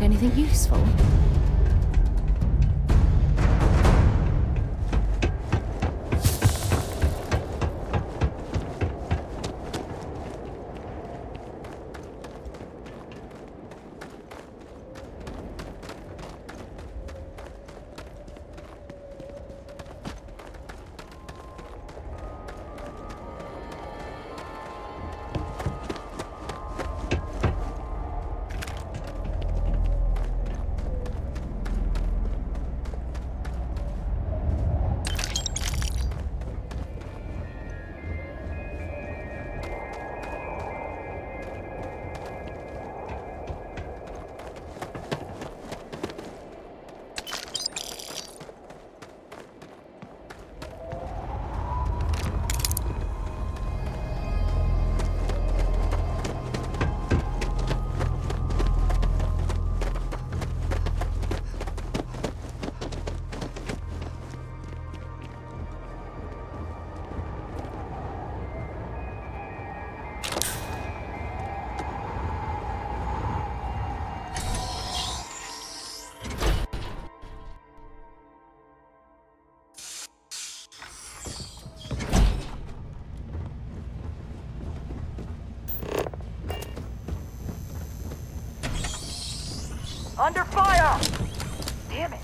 anything useful? Under fire! Damn it.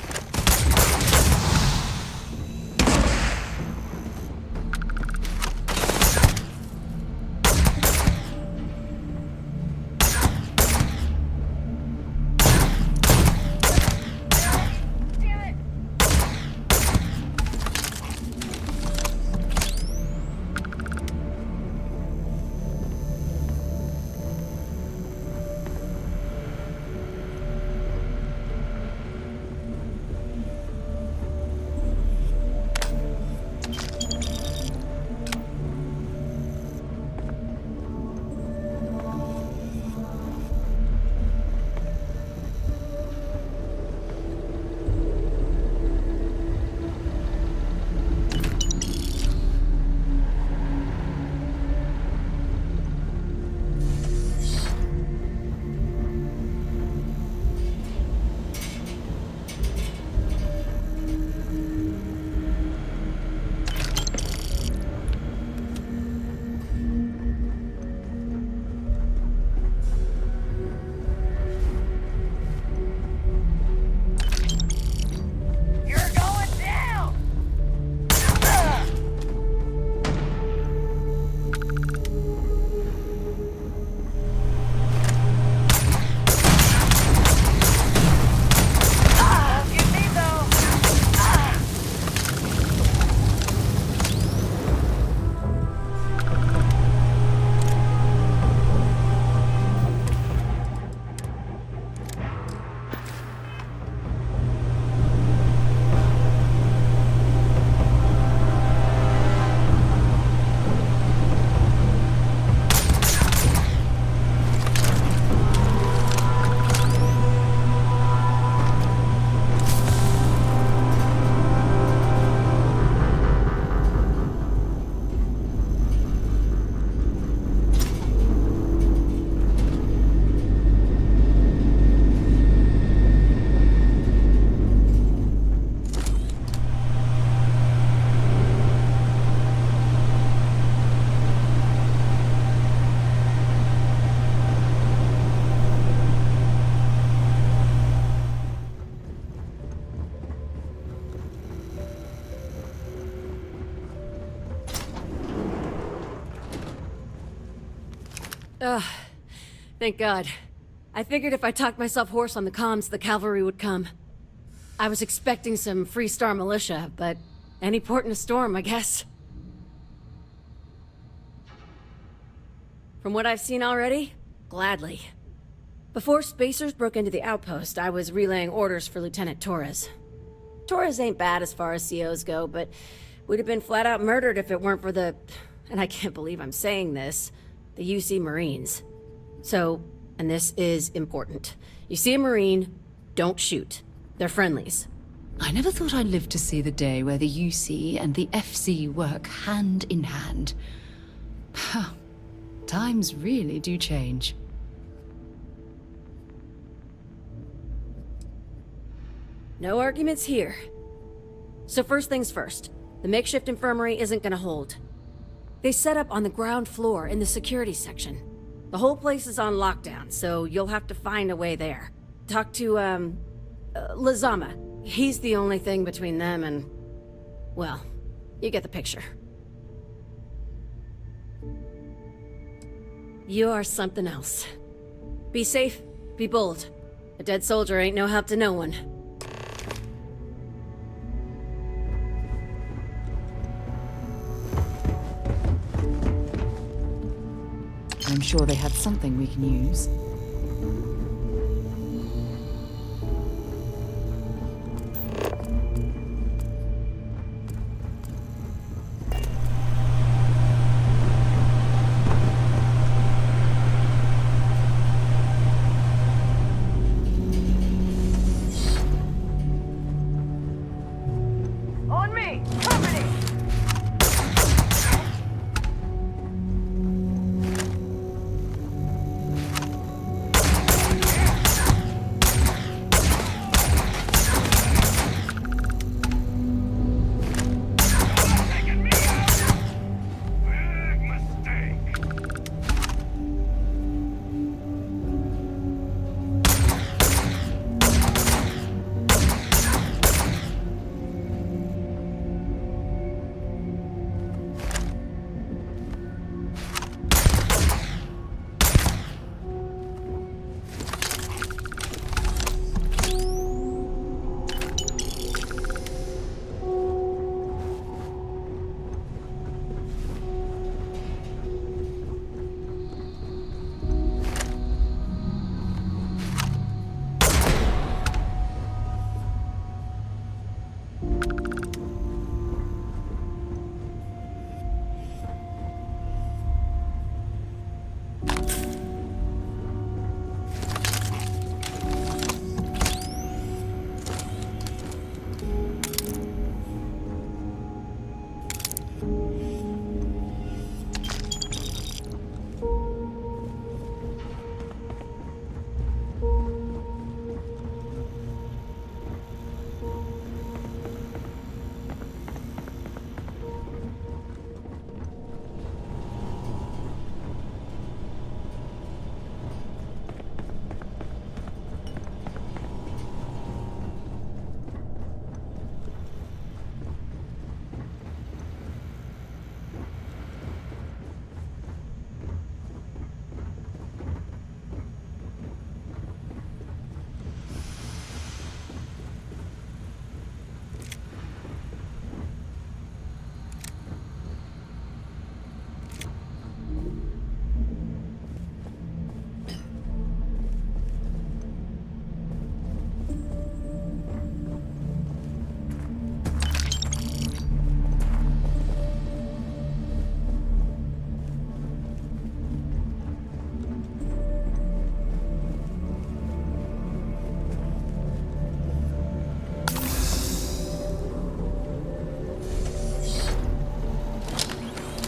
Ugh. Thank God. I figured if I talked myself hoarse on the comms, the cavalry would come. I was expecting some Freestar militia, but any port in a storm, I guess. From what I've seen already, gladly. Before Spacers broke into the outpost, I was relaying orders for Lieutenant Torres. Torres ain't bad as far as COs go, but we'd have been flat out murdered if it weren't for the... and I can't believe I'm saying this... the UC Marines. So, and this is important. You see a Marine, don't shoot. They're friendlies. I never thought I'd live to see the day where the UC and the FC work hand in hand. Times really do change. No arguments here. So first things first, the makeshift infirmary isn't gonna hold. They set up on the ground floor in the security section. The whole place is on lockdown, so you'll have to find a way there. Talk to, Lazama. He's the only thing between them and... well, you get the picture. You are something else. Be safe, be bold. A dead soldier ain't no help to no one. I'm sure they had something we can use. On me! Company!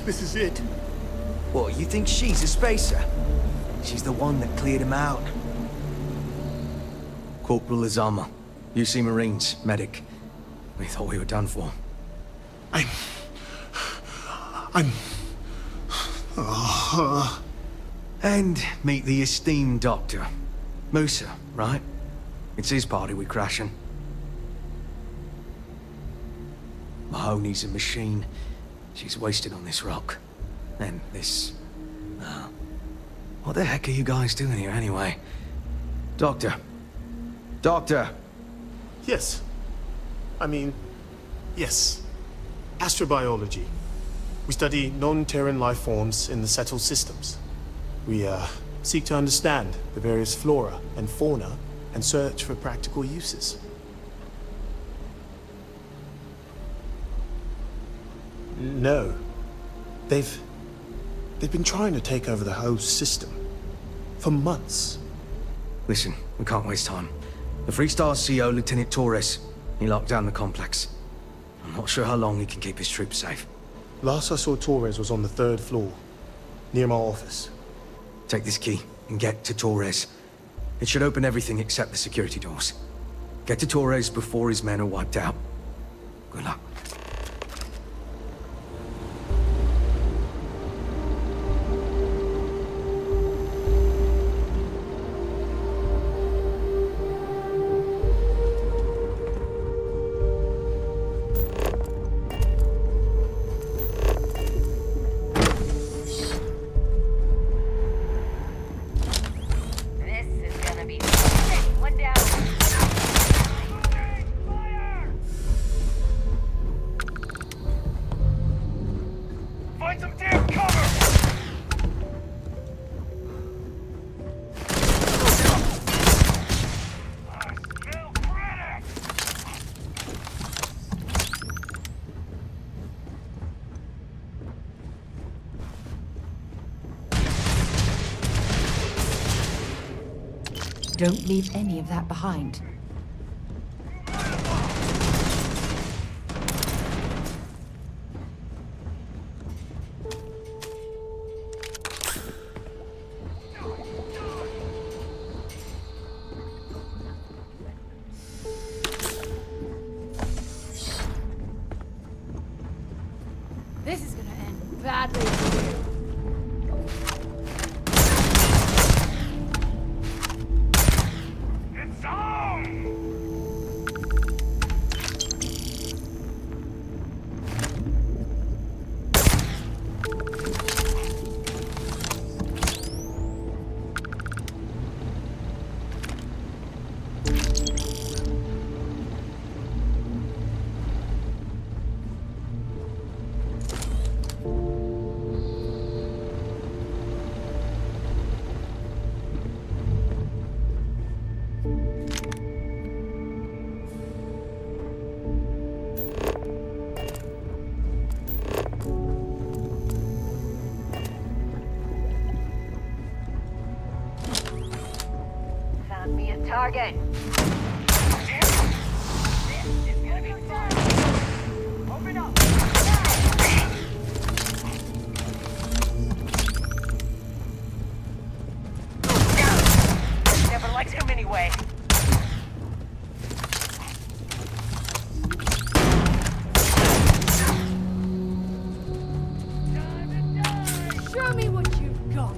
This is it. What, you think she's a spacer? She's the one that cleared him out. Corporal Lazama, UC Marines, medic. We thought we were done for. And meet the esteemed doctor. Musa, right? It's his party we're crashing. Mahoney's a machine. She's wasted on this rock. And this... what the heck are you guys doing here anyway? Doctor. Doctor! Yes. Yes. Astrobiology. We study non-Terran life forms in the settled systems. We, seek to understand the various flora and fauna and search for practical uses. No. They've been trying to take over the whole system. For months. Listen, we can't waste time. The Freestar CO, Lieutenant Torres, he locked down the complex. I'm not sure how long he can keep his troops safe. Last I saw Torres was on the 3rd floor, near my office. Take this key and get to Torres. It should open everything except the security doors. Get to Torres before his men are wiped out. Good luck. Don't leave any of that behind. This is gonna end badly for you. Found me a target. This is gonna be fun. Open up. Never liked him anyway. Show me what you've got.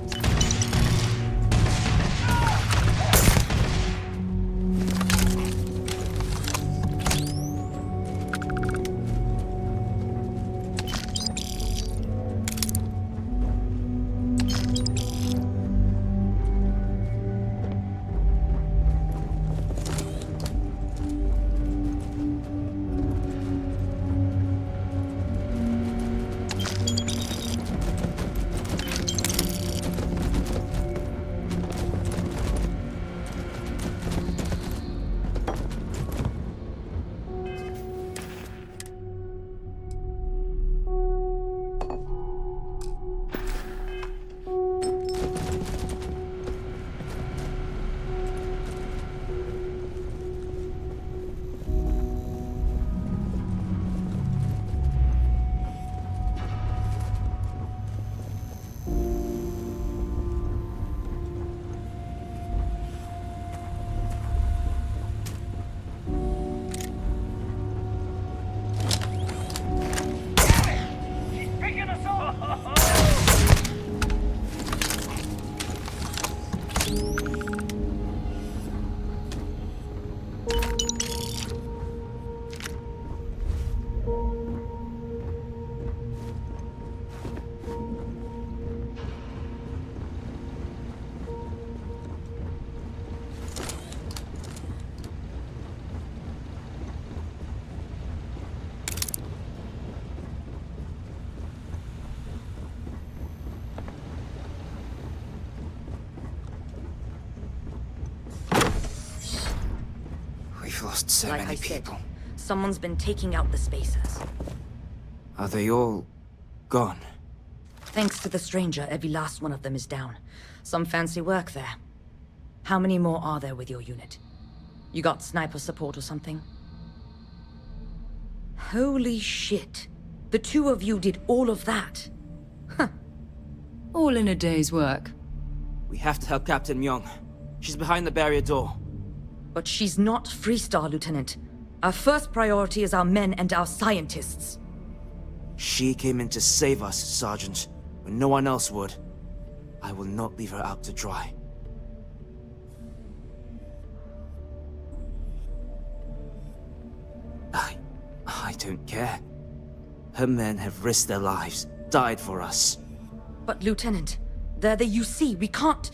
We've lost so Like many I said, people. someone's been taking out the spacers. Are they all gone? Thanks to the stranger, every last one of them is down. Some fancy work there. How many more are there with your unit? You got sniper support or something? Holy shit. The two of you did all of that. All in a day's work. We have to help Captain Myung. She's behind the barrier door. But she's not Freestar, Lieutenant. Our first priority is our men and our scientists. She came in to save us, Sergeant, when no one else would. I will not leave her out to dry. I don't care. Her men have risked their lives, died for us. But Lieutenant, they're the UC. We can't...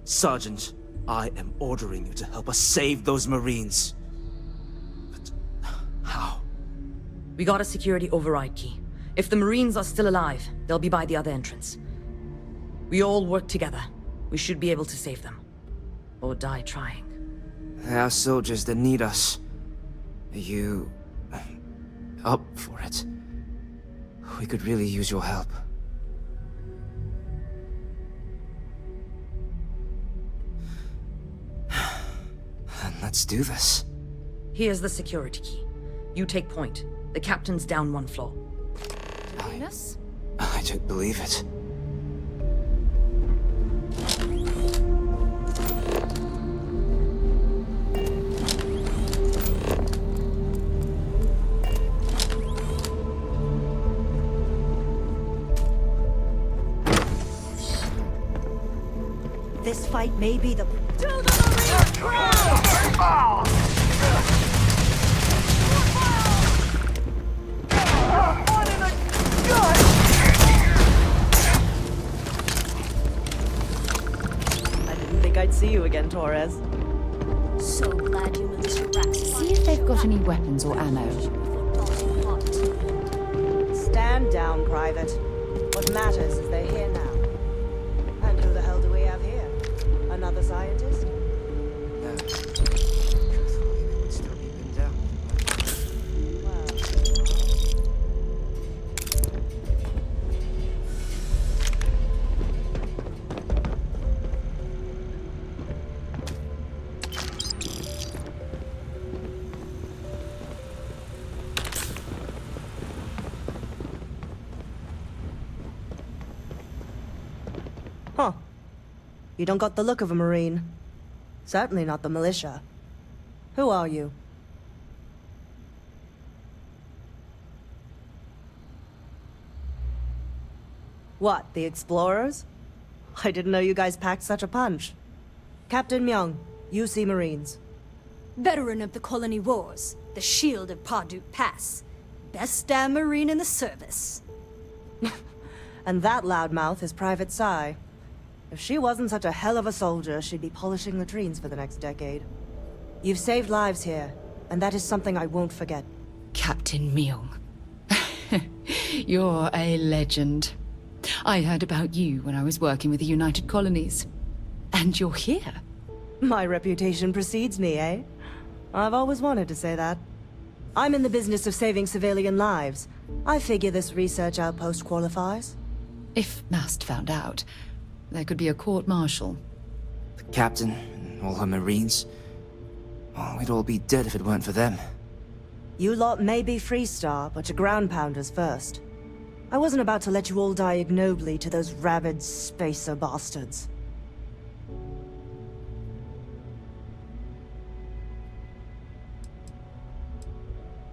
Sergeant, I am ordering you to help us save those Marines. But how? We got a security override key. If the Marines are still alive, they'll be by the other entrance. We all work together. We should be able to save them. Or die trying. There are soldiers that need us. Are you... up for it? We could really use your help. Then let's do this. Here's the security key. You take point. The captain's down one floor. I don't believe it. This fight may be the... I didn't think I'd see you again, Torres. So glad you released your racks. See if they've got any weapons or ammo. Stand down, Private. What matters is they're here now. And who the hell do we have here? Another scientist? No. Truthfully, they would still be pinned down. Huh. You don't got the look of a Marine. Certainly not the militia. Who are you? What, the explorers? I didn't know you guys packed such a punch. Captain Myung, UC Marines. Veteran of the Colony Wars, the shield of Parduk Pass. Best damn Marine in the service. And that loudmouth is Private Sai. If she wasn't such a hell of a soldier, she'd be polishing latrines for the next decade. You've saved lives here, and that is something I won't forget. Captain Myung. You're a legend. I heard about you when I was working with the United Colonies. And you're here. My reputation precedes me, eh? I've always wanted to say that. I'm in the business of saving civilian lives. I figure this research outpost qualifies. If Mast found out, there could be a court-martial. The captain and all her Marines. Well, we'd all be dead if it weren't for them. You lot may be Freestar, but you're ground pounders first. I wasn't about to let you all die ignobly to those rabid spacer bastards.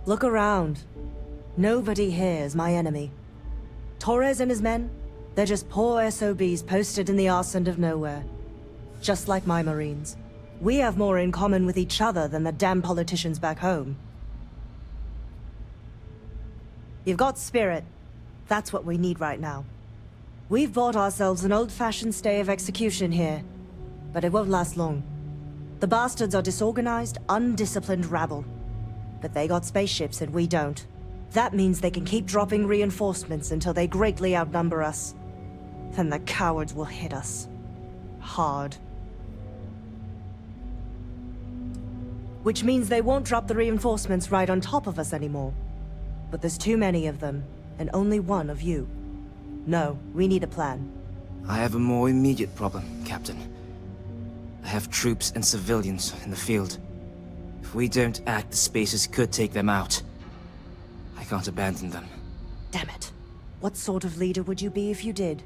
Look around. Nobody here is my enemy. Torres and his men, they're just poor SOBs posted in the arse end of nowhere. Just like my Marines. We have more in common with each other than the damn politicians back home. You've got spirit. That's what we need right now. We've bought ourselves an old-fashioned stay of execution here, but it won't last long. The bastards are disorganized, undisciplined rabble. But they got spaceships and we don't. That means they can keep dropping reinforcements until they greatly outnumber us. Then the cowards will hit us. Hard. Which means they won't drop the reinforcements right on top of us anymore. But there's too many of them, and only one of you. No, we need a plan. I have a more immediate problem, Captain. I have troops and civilians in the field. If we don't act, the Spacers could take them out. I can't abandon them. Damn it. What sort of leader would you be if you did?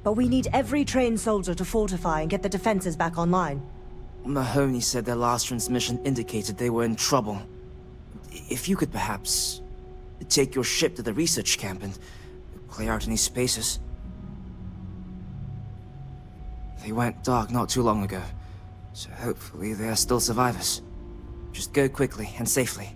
But we need every trained soldier to fortify and get the defenses back online. Mahoney said their last transmission indicated they were in trouble. If you could perhaps take your ship to the research camp and clear out any spaces. They went dark not too long ago, so hopefully they are still survivors. Just go quickly and safely.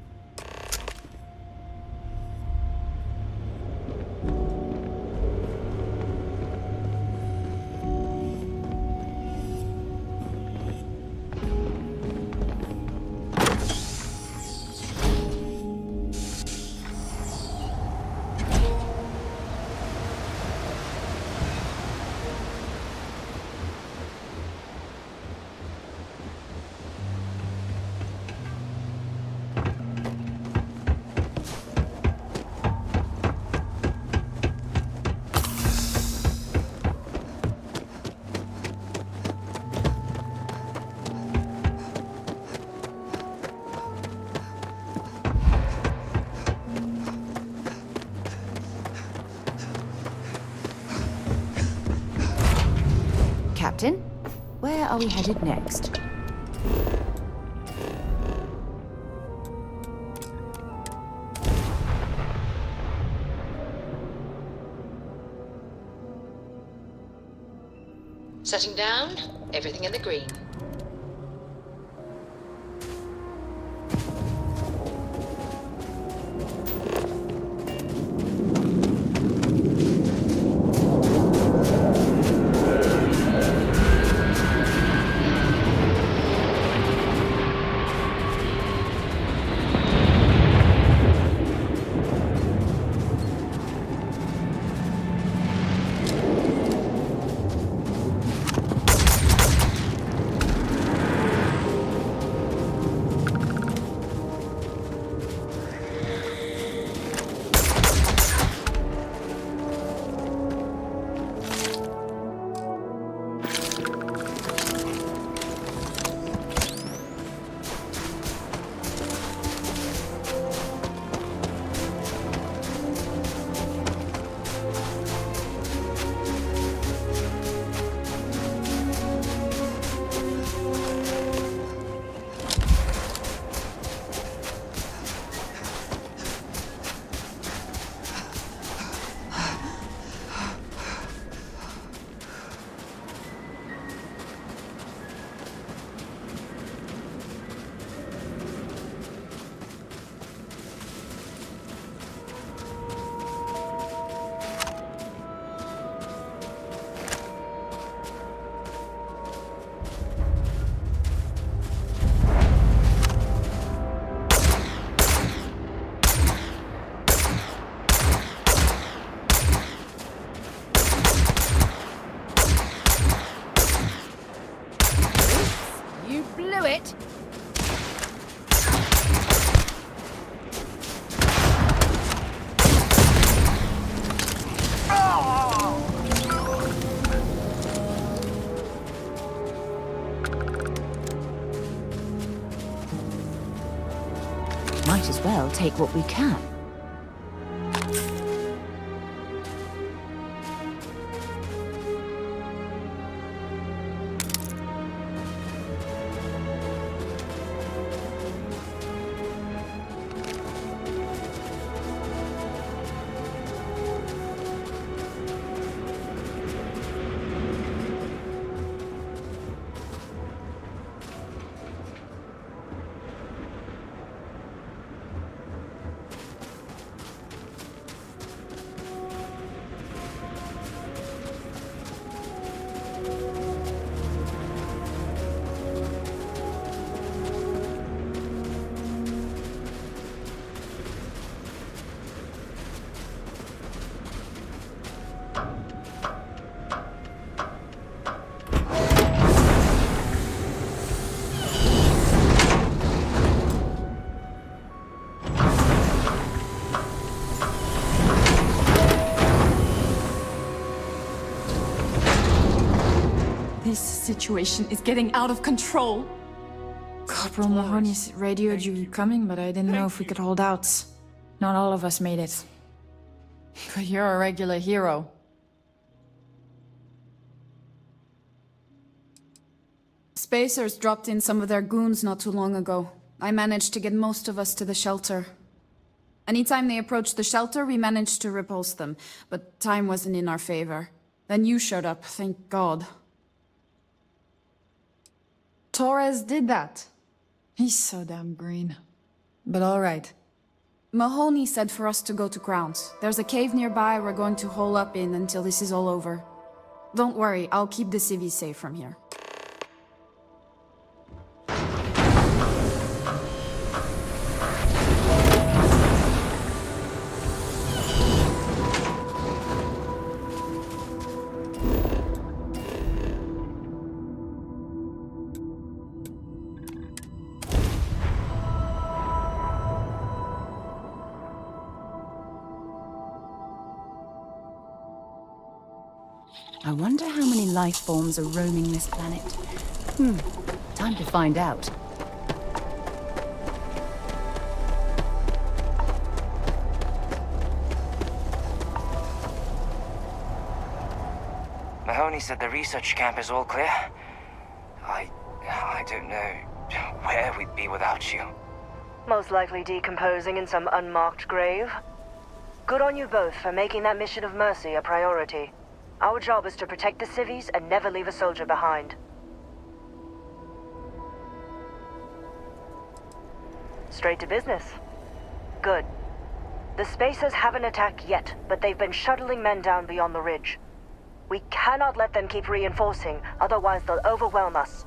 Captain, where are we headed next? Setting down, everything in the green. It. Might as well take what we can. This situation is getting out of control. Corporal Mahoney radioed you coming, but I didn't know if we could hold out. Not all of us made it. But you're a regular hero. Spacers dropped in some of their goons not too long ago. I managed to get most of us to the shelter. Anytime they approached the shelter, we managed to repulse them, but time wasn't in our favor. Then you showed up, thank God. Torres did that. He's so damn green. But alright. Mahoney said for us to go to Grounds. There's a cave nearby we're going to hole up in until this is all over. Don't worry, I'll keep the civvies safe from here. I wonder how many life forms are roaming this planet. Time to find out. Mahoney said the research camp is all clear. I don't know where we'd be without you. Most likely decomposing in some unmarked grave. Good on you both for making that mission of mercy a priority. Our job is to protect the civvies and never leave a soldier behind. Straight to business. Good. The Spacers haven't attacked yet, but they've been shuttling men down beyond the ridge. We cannot let them keep reinforcing, otherwise they'll overwhelm us.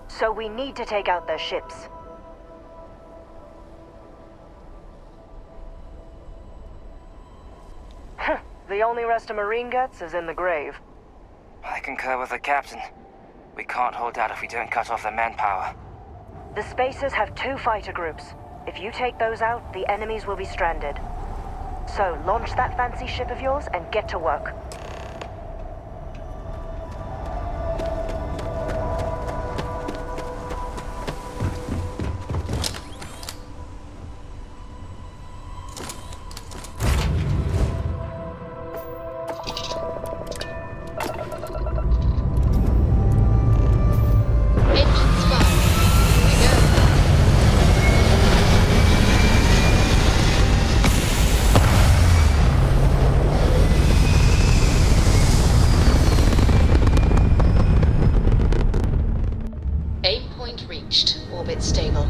So we need to take out their ships. The only rest a Marine gets is in the grave. I concur with the captain. We can't hold out if we don't cut off their manpower. The Spacers have 2 fighter groups. If you take those out, the enemies will be stranded. So launch that fancy ship of yours and get to work. Engines firing. Here we go. Aim point reached. Orbit stable.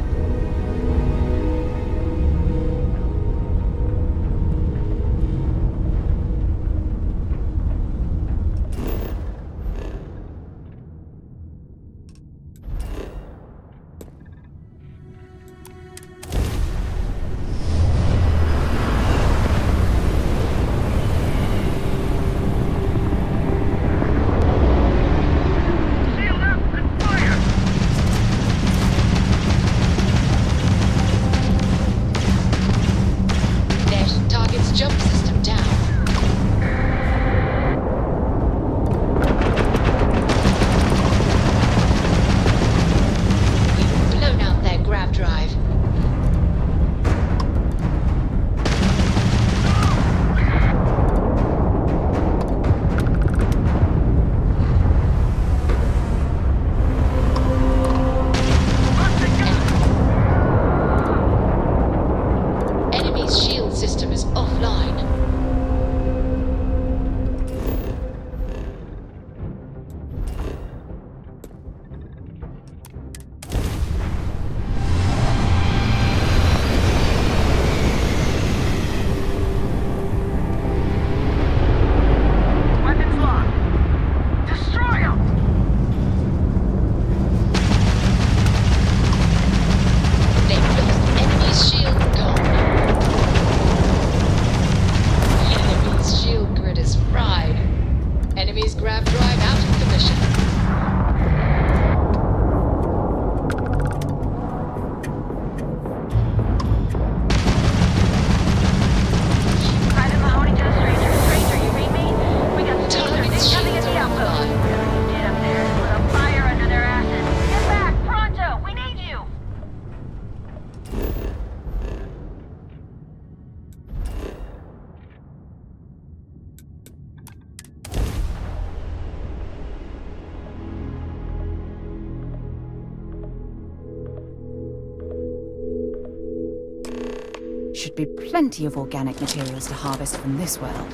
Should be plenty of organic materials to harvest from this world.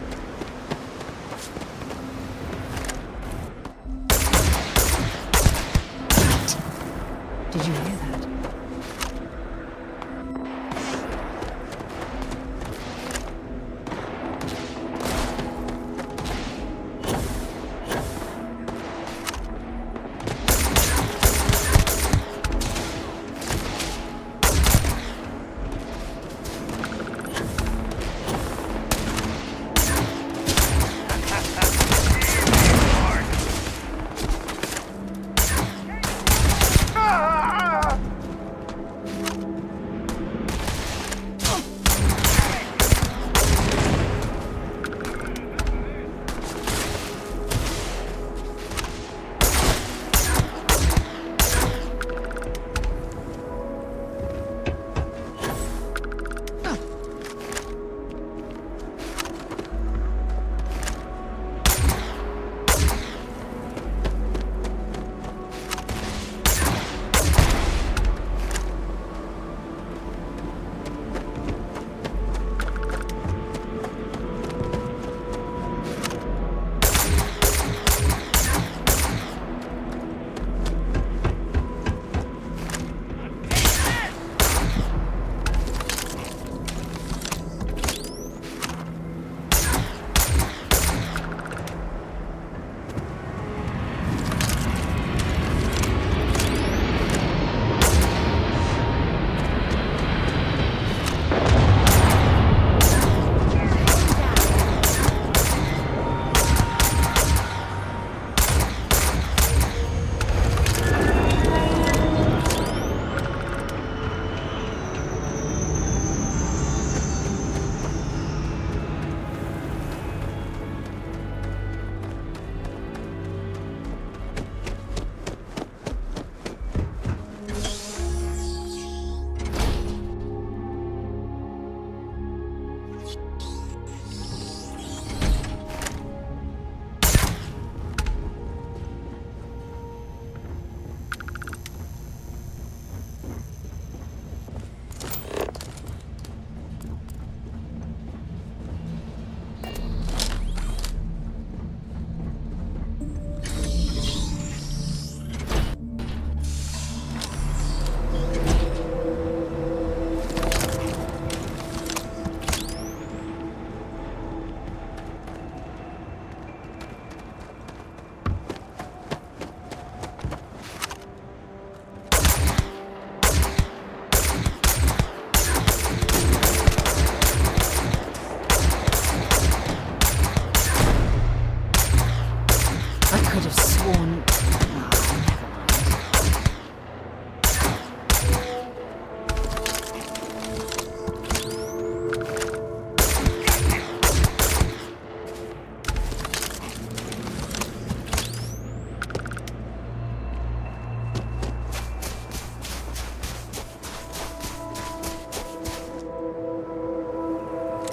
Did you hear that?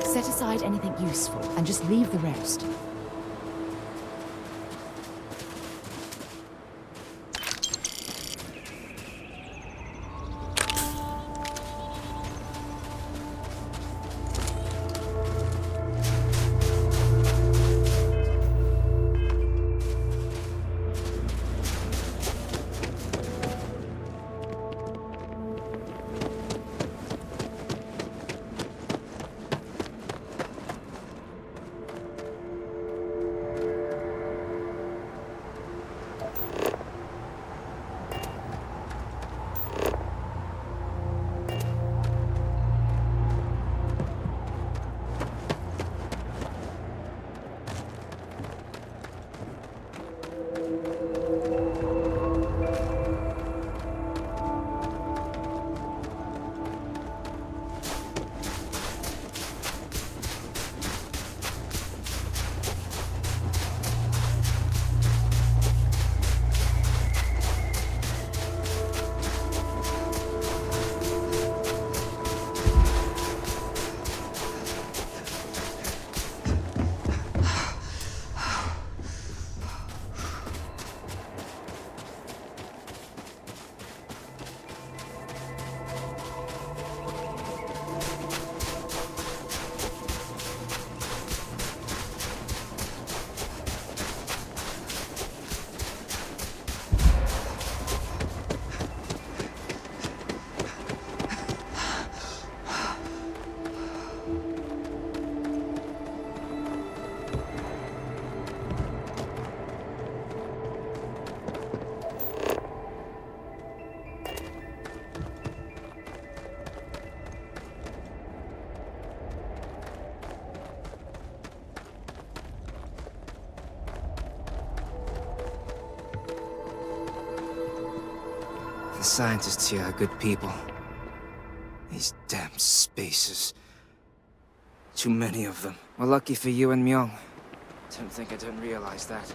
Set aside anything useful and just leave the rest. The scientists here are good people. These damn spacers. Too many of them. Well, lucky for you and Myung. Don't think I don't realize that.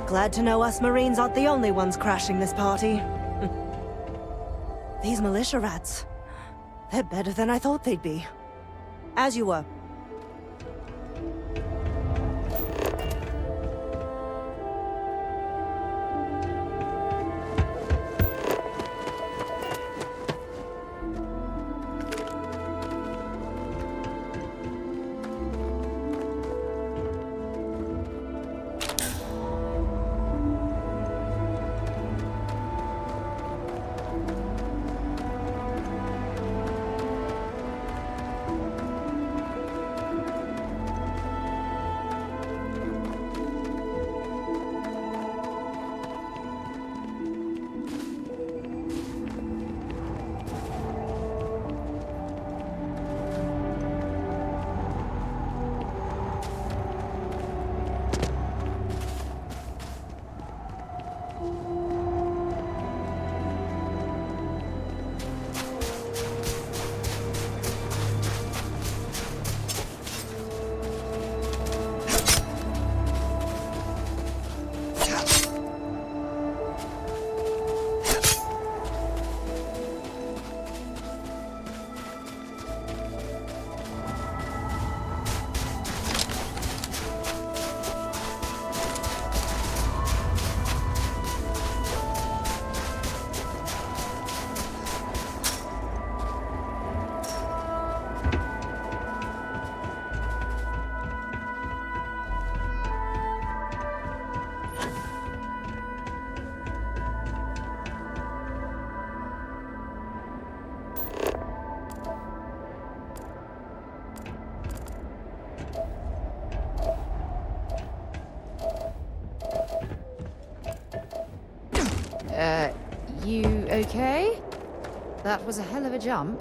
Glad to know us Marines aren't the only ones crashing this party. These militia rats. They're better than I thought they'd be. As you were. You okay? That was a hell of a jump.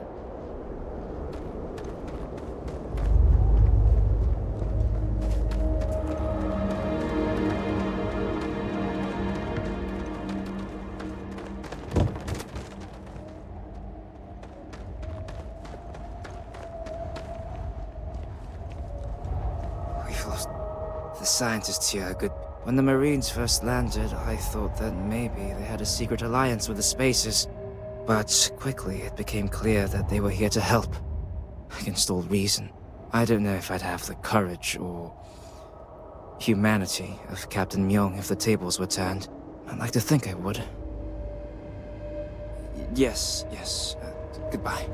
We've lost... The scientists here are good. When the Marines first landed, I thought that maybe they had a secret alliance with the Spacers. But quickly it became clear that they were here to help. Against all reason. I don't know if I'd have the courage or humanity of Captain Myung if the tables were turned. I'd like to think I would. Yes. Goodbye.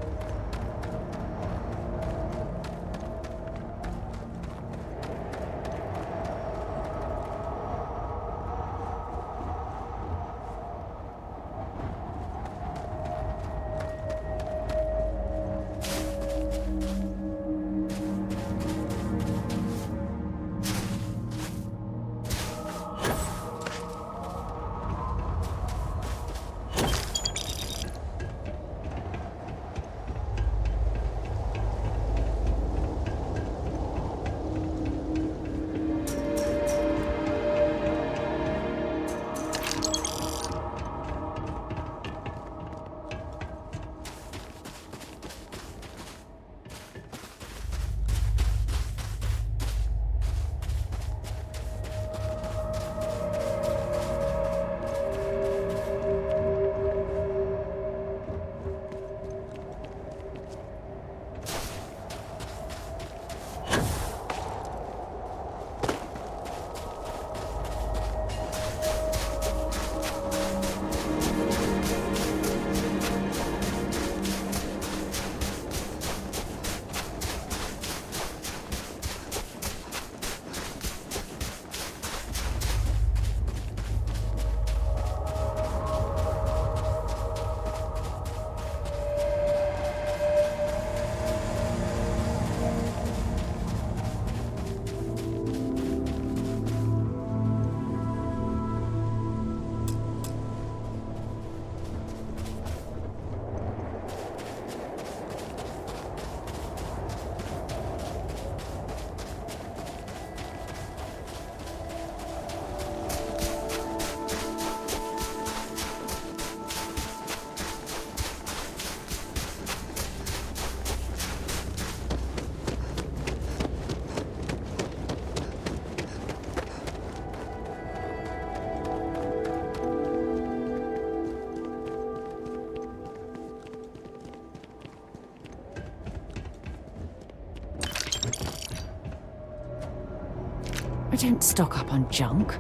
I don't stock up on junk.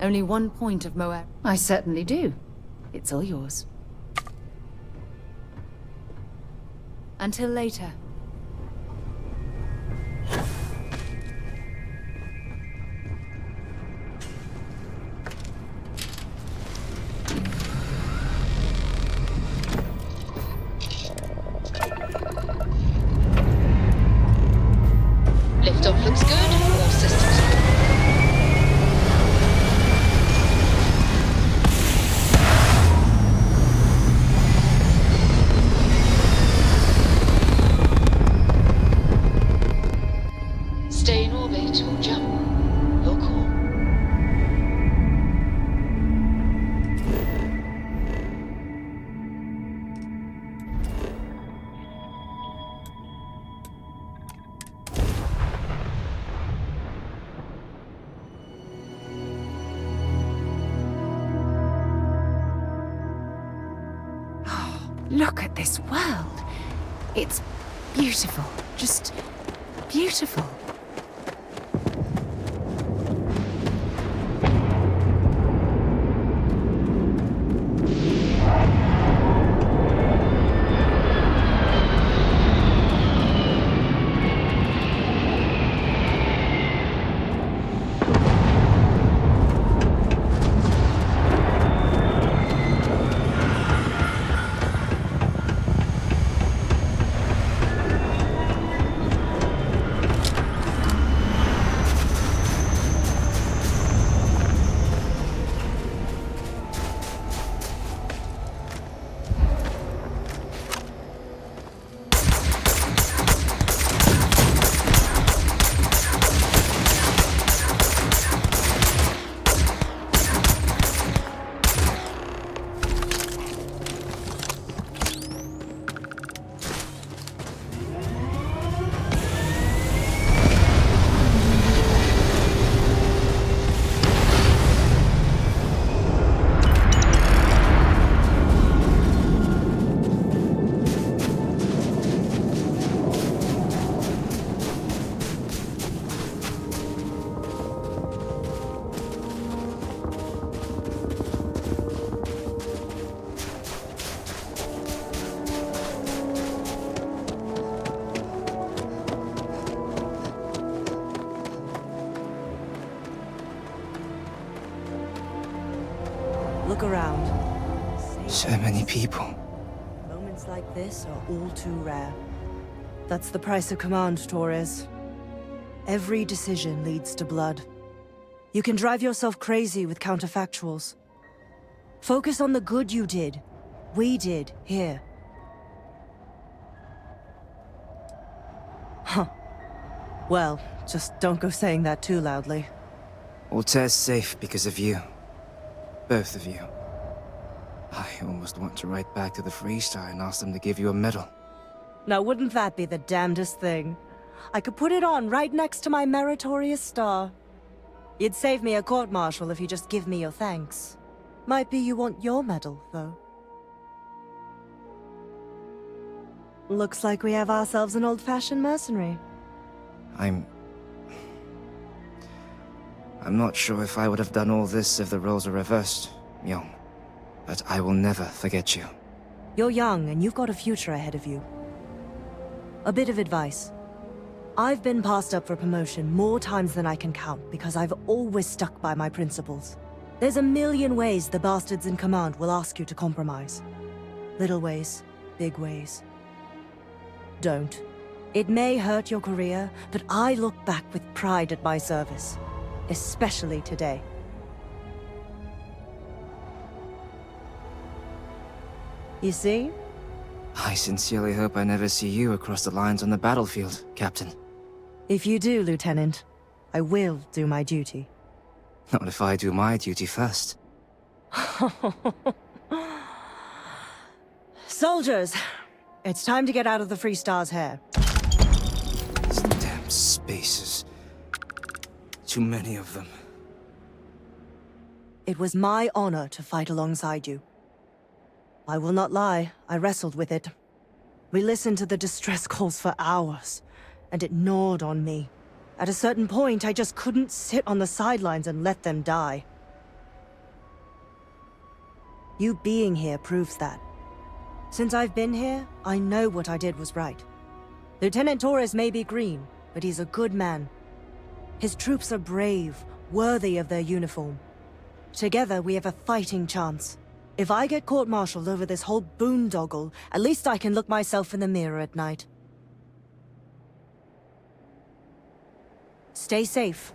Only one point of Moab. I certainly do. It's all yours. Until later. Liftoff looks good. All systems go. Stay in orbit or jump. Your call. Look at this world. It's beautiful. Just beautiful. Look around. So many people. Moments like this are all too rare. That's the price of command, Torres. Every decision leads to blood. You can drive yourself crazy with counterfactuals. Focus on the good you did. We did, here. Huh. Well, just don't go saying that too loudly. Altair's safe because of you. Both of you. I almost want to write back to the Freestar and ask them to give you a medal. Now wouldn't that be the damnedest thing? I could put it on right next to my meritorious star. You'd save me a court-martial if you just give me your thanks. Might be you want your medal, though. Looks like we have ourselves an old-fashioned mercenary. I'm not sure if I would have done all this if the roles were reversed, Young. But I will never forget you. You're young, and you've got a future ahead of you. A bit of advice. I've been passed up for promotion more times than I can count because I've always stuck by my principles. There's a million ways the bastards in command will ask you to compromise. Little ways, big ways. Don't. It may hurt your career, but I look back with pride at my service. Especially today. You see? I sincerely hope I never see you across the lines on the battlefield, Captain. If you do, Lieutenant, I will do my duty. Not if I do my duty first. Soldiers! It's time to get out of the Freestar's hair. These damn spacers. Too many of them. It was my honor to fight alongside you. I will not lie, I wrestled with it. We listened to the distress calls for hours, and it gnawed on me. At a certain point, I just couldn't sit on the sidelines and let them die. You being here proves that. Since I've been here, I know what I did was right. Lieutenant Torres may be green, but he's a good man. His troops are brave, worthy of their uniform. Together, we have a fighting chance. If I get court-martialed over this whole boondoggle, at least I can look myself in the mirror at night. Stay safe.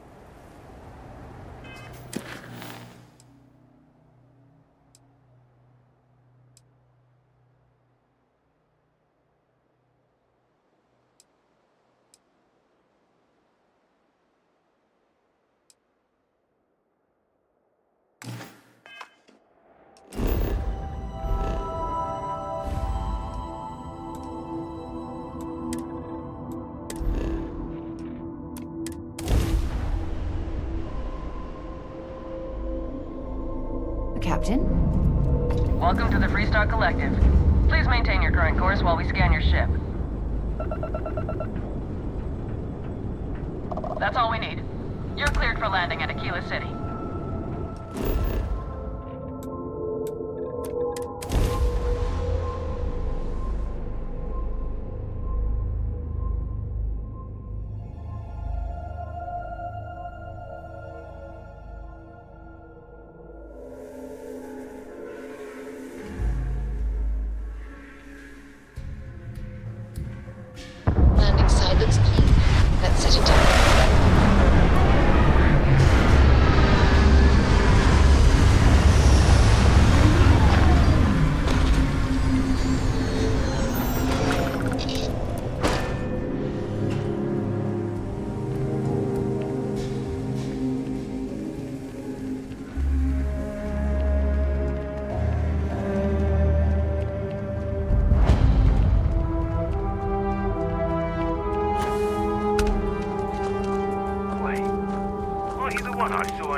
Captain? Welcome to the Freestar Collective. Please maintain your current course while we scan your ship. That's all we need. You're cleared for landing at Aquila City. Landing side looks clean. Let's set it down.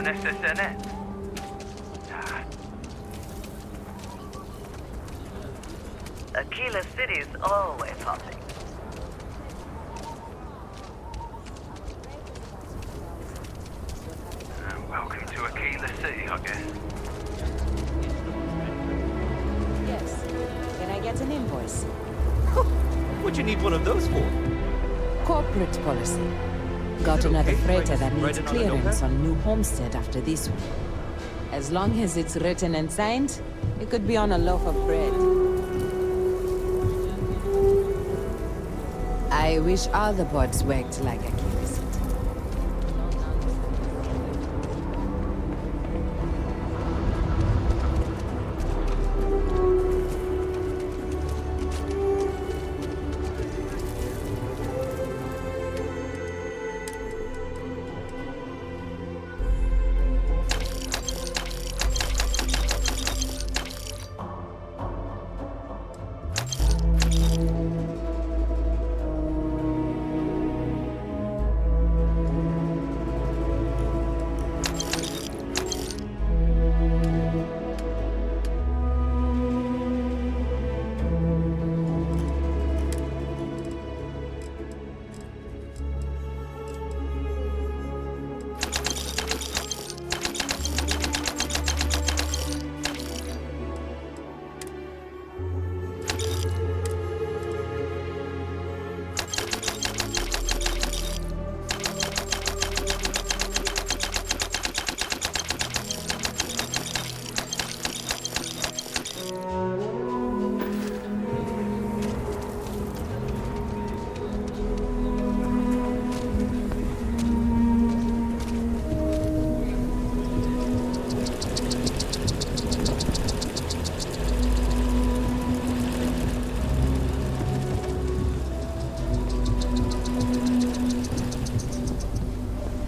SSNN. Aquila City's always hopping. Welcome to Aquila City, I guess. Yes. Can I get an invoice? What'd you need one of those for? Corporate policy. Got another freighter that needs clearance on New Homestead after this one. As long as it's written and signed, it could be on a loaf of bread. I wish all the boards worked like Aquila City.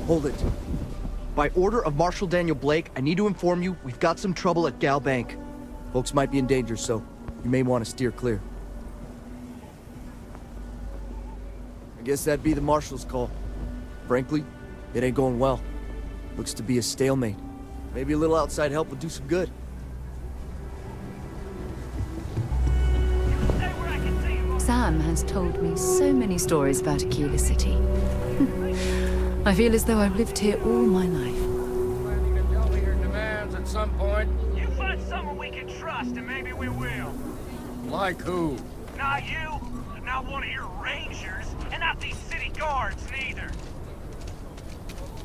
Hold it. By order of Marshal Daniel Blake, I need to inform you we've got some trouble at Gal Bank. Folks might be in danger, so you may want to steer clear. I guess that'd be the Marshal's call. Frankly, it ain't going well. Looks to be a stalemate. Maybe a little outside help would do some good. Sam has told me so many stories about Aquila City. I feel as though I've lived here all my life. Planning to double your demands at some point. You find someone we can trust. trust, and maybe we will. Like who? Not you, not one of your rangers, and not these city guards neither.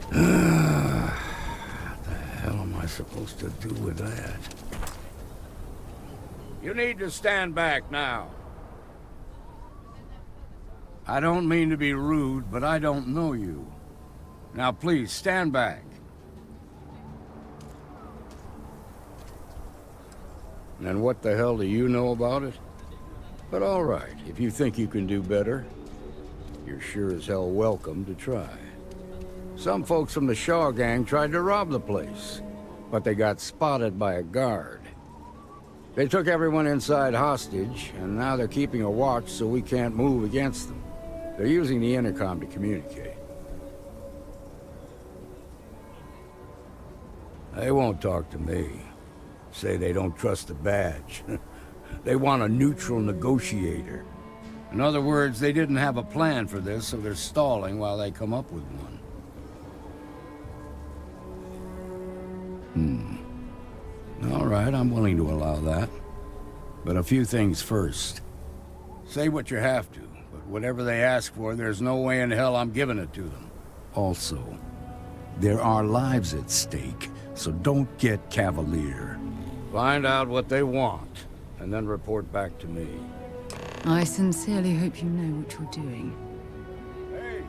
What the hell am I supposed to do with that? You need to stand back now. I don't mean to be rude, but I don't know you. Now please, stand back. And what the hell do you know about it? But all right, if you think you can do better, you're sure as hell welcome to try. Some folks from the Shaw gang tried to rob the place, but they got spotted by a guard. They took everyone inside hostage, and now they're keeping a watch so we can't move against them. They're using the intercom to communicate. They won't talk to me. Say they don't trust the badge. They want a neutral negotiator. In other words, they didn't have a plan for this, so they're stalling while they come up with one. All right, I'm willing to allow that. But a few things first. Say what you have to, but whatever they ask for, there's no way in hell I'm giving it to them. Also, there are lives at stake, so don't get cavalier. Find out what they want, and then report back to me. I sincerely hope you know what you're doing. Hey,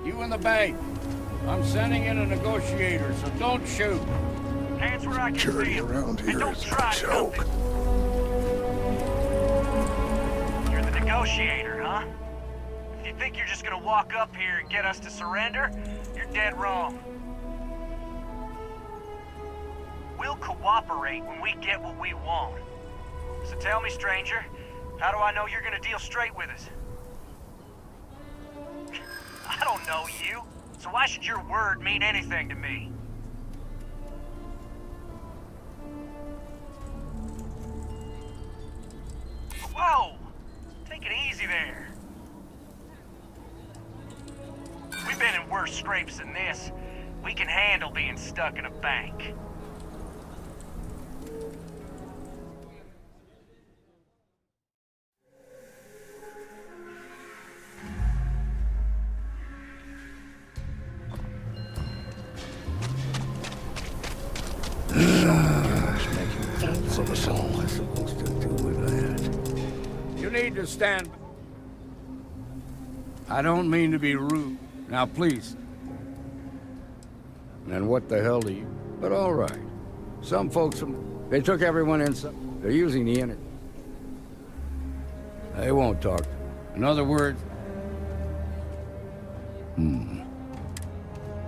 you in the bank. I'm sending in a negotiator, so don't shoot. Hands where I can see them. around And don't try nothing. You're the negotiator, huh? If you think you're just gonna walk up here and get us to surrender, you're dead wrong. We'll cooperate when we get what we want. So tell me, stranger, how do I know you're gonna deal straight with us? I don't know you, so why should your word mean anything to me? Whoa! Take it easy there. We've been in worse scrapes than this. We can handle being stuck in a bank. You need to stand... I don't mean to be rude. Now, please. And what the hell do you... But all right. Some folks from... They took everyone inside. They're using the internet. They won't talk. In other words...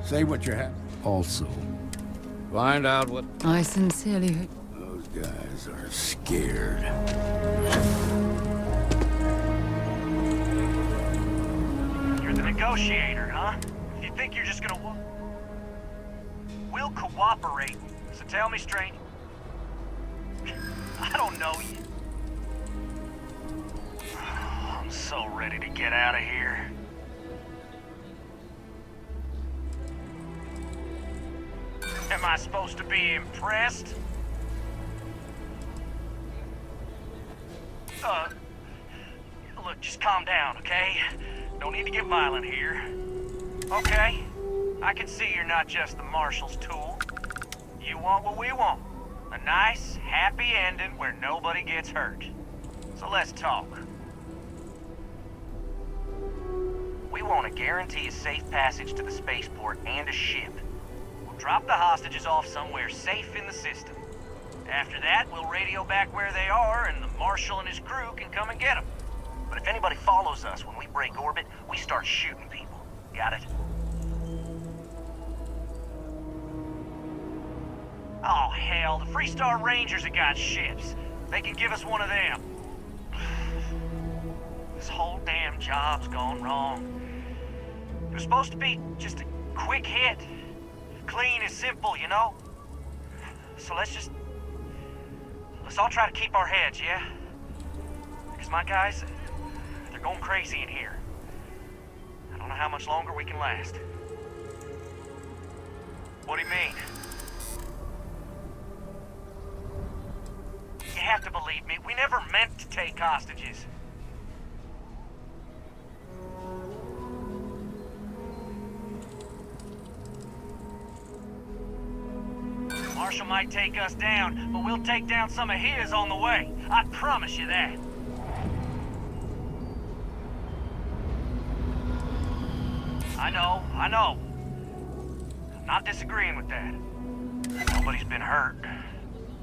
Say what you have. Also, find out what... I sincerely hope... Those guys are scared. You're the negotiator, huh? You think you're just gonna We'll cooperate. So tell me straight. I don't know you. I'm so ready to get out of here. Am I supposed to be impressed? Look, just calm down, okay? Don't need to get violent here. Okay, I can see you're not just the Marshal's tool. You want what we want. A nice, happy ending where nobody gets hurt. So let's talk. We want to guarantee a safe passage to the spaceport and a ship. We'll drop the hostages off somewhere safe in the system. After that, we'll radio back where they are, and the Marshal and his crew can come and get them. But if anybody follows us when we break orbit, we start shooting people. Got it? Oh, hell, the Freestar Rangers have got ships. They can give us one of them. This whole damn job's gone wrong. It was supposed to be just a quick hit. Clean and simple, you know? So let's all try to keep our heads, yeah? Because my guys, they're going crazy in here. I don't know how much longer we can last. What do you mean? You have to never meant to take hostages. Marshall might take us down, but we'll take down some of his on the way. I promise you that. I know. I'm not disagreeing with that. Nobody's been hurt,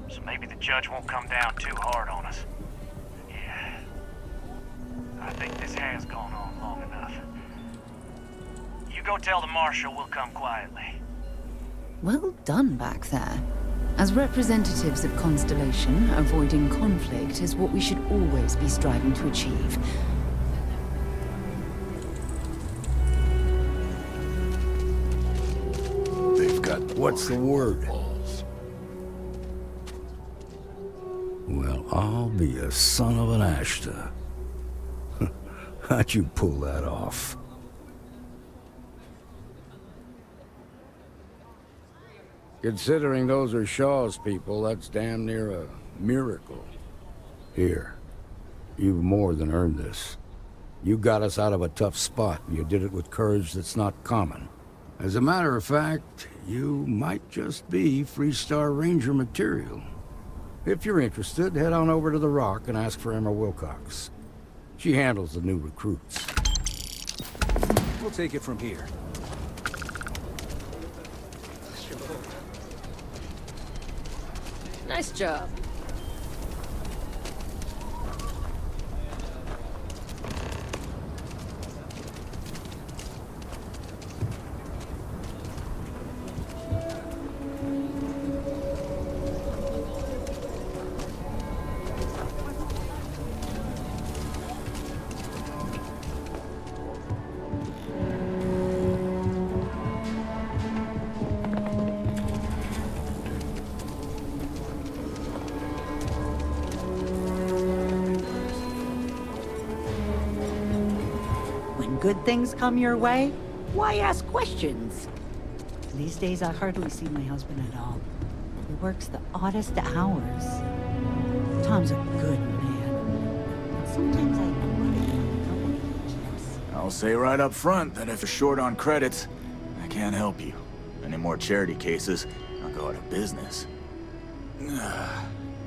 so maybe the judge won't come down too hard on us. Yeah. I think this has gone on long enough. You go tell the marshal we'll come quietly. Well done back there. As representatives of Constellation, avoiding conflict is what we should always be striving to achieve. They've got... What's the word? Well, I'll be a son of an Ashta. How'd you pull that off? Considering those are Shaw's people, that's damn near a miracle. Here, you've more than earned this. You got us out of a tough spot, and you did it with courage that's not common. As a matter of fact, you might just be Freestar Ranger material. If you're interested, head on over to the Rock and ask for Emma Wilcox. She handles the new recruits. We'll take it from here. Nice job. Good things come your way, why ask questions? These days I hardly see my husband at all. He works the oddest hours. Tom's a good man. Sometimes I wonder what company he keeps. I'll say right up front that if you're short on credits, I can't help you. Any more charity cases, I'll go out of business.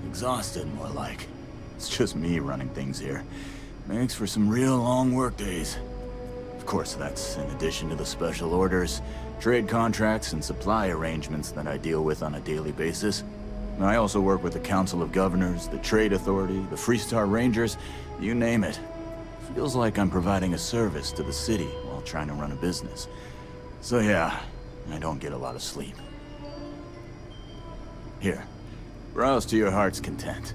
Exhausted, more like. It's just me running things here. Makes for some real long work days. Of course, that's in addition to the special orders, trade contracts, and supply arrangements that I deal with on a daily basis. I also work with the Council of Governors, the Trade Authority, the Freestar Rangers, you name it. Feels like I'm providing a service to the city while trying to run a business. So yeah, I don't get a lot of sleep. Here, browse to your heart's content.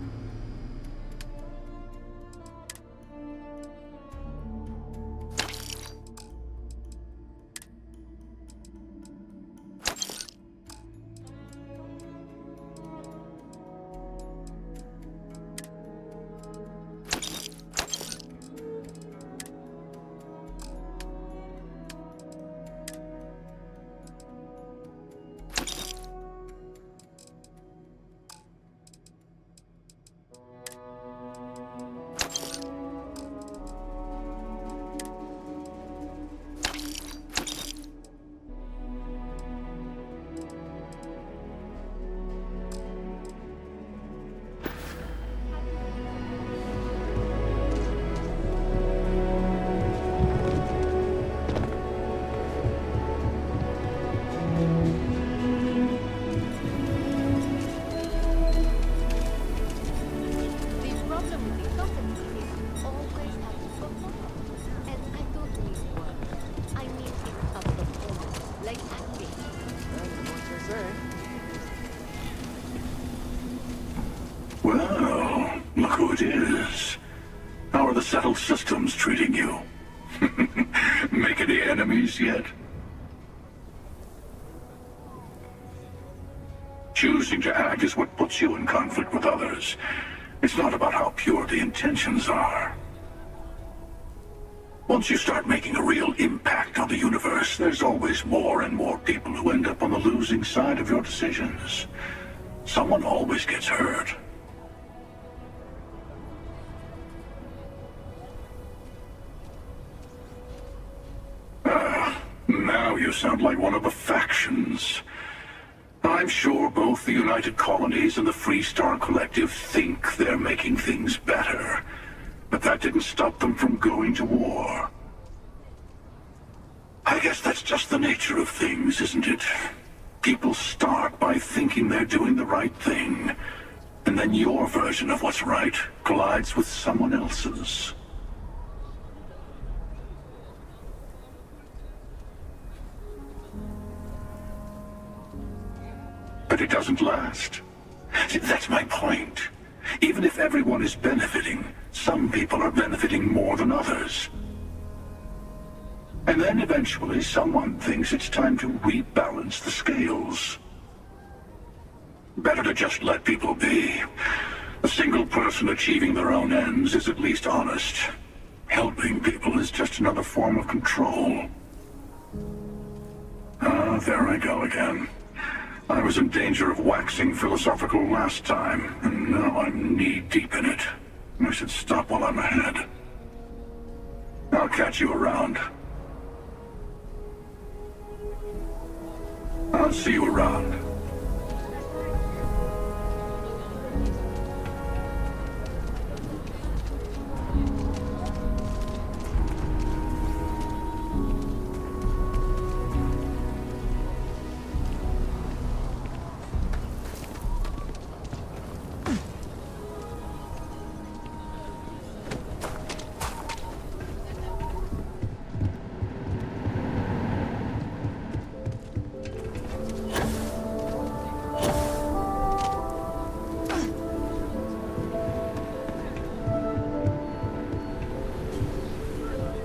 Well, look who it is. How are the settled systems treating you? Make any enemies yet? Choosing to act is what puts you in conflict with others. It's not about how pure the intentions are. Once you start making a real impact on the universe, there's always more and more people who end up on the losing side of your decisions. Someone always gets hurt. sound like one of the factions. I'm sure both the United Colonies and the Freestar Collective think they're making things better. But that didn't stop them from going to war. I guess that's just the nature of things, isn't it? People start by thinking they're doing the right thing, and then your version of what's right collides with someone else's. But it doesn't last. See, that's my point. Even if everyone is benefiting, some people are benefiting more than others. And then eventually someone thinks it's time to rebalance the scales. Better to just let people be. A single person achieving their own ends is at least honest. Helping people is just another form of control. Ah, there I go again. I was in danger of waxing philosophical last time, and now I'm knee-deep in it. I should stop while I'm ahead. I'll catch you around. I'll see you around.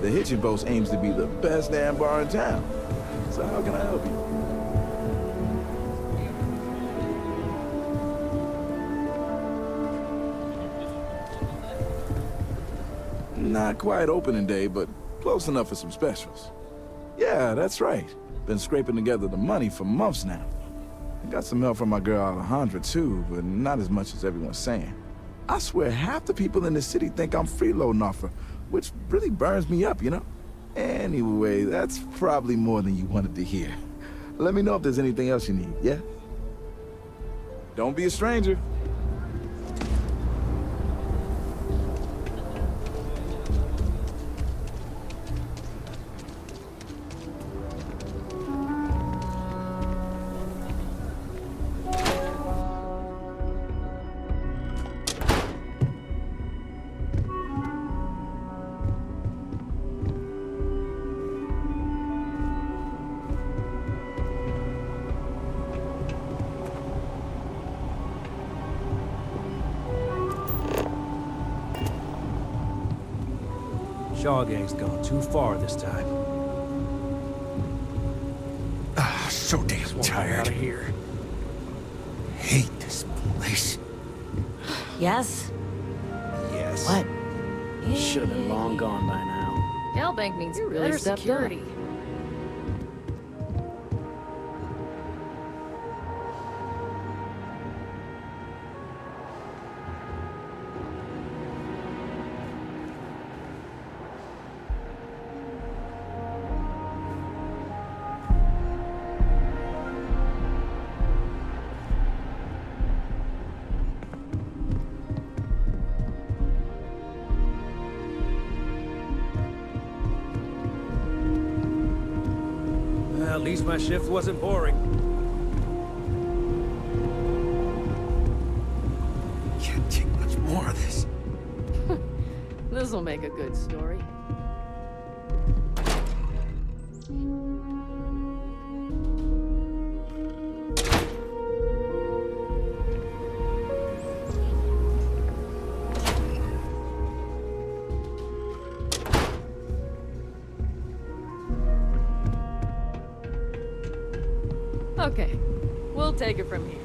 The Hitchin' Post aims to be the best damn bar in town. So how can I help you? Not quite opening day, but close enough for some specials. Yeah, that's right. Been scraping together the money for months now. I got some help from my girl Alejandra too, but not as much as everyone's saying. I swear half the people in the city think I'm freeloading off her, which really burns me up, you know? Anyway, that's probably more than you wanted to hear. Let me know if there's anything else you need, yeah? Don't be a stranger. Shaw Gang's gone too far this time. Ah, so damn tired. Out of here. Hate this place. Yes? Yes. What? Should have been long gone by now. Galbank needs really better stepped security. Well, at least my shift wasn't boring. Can't take much more of this. This'll make a good story. Okay, we'll take it from here.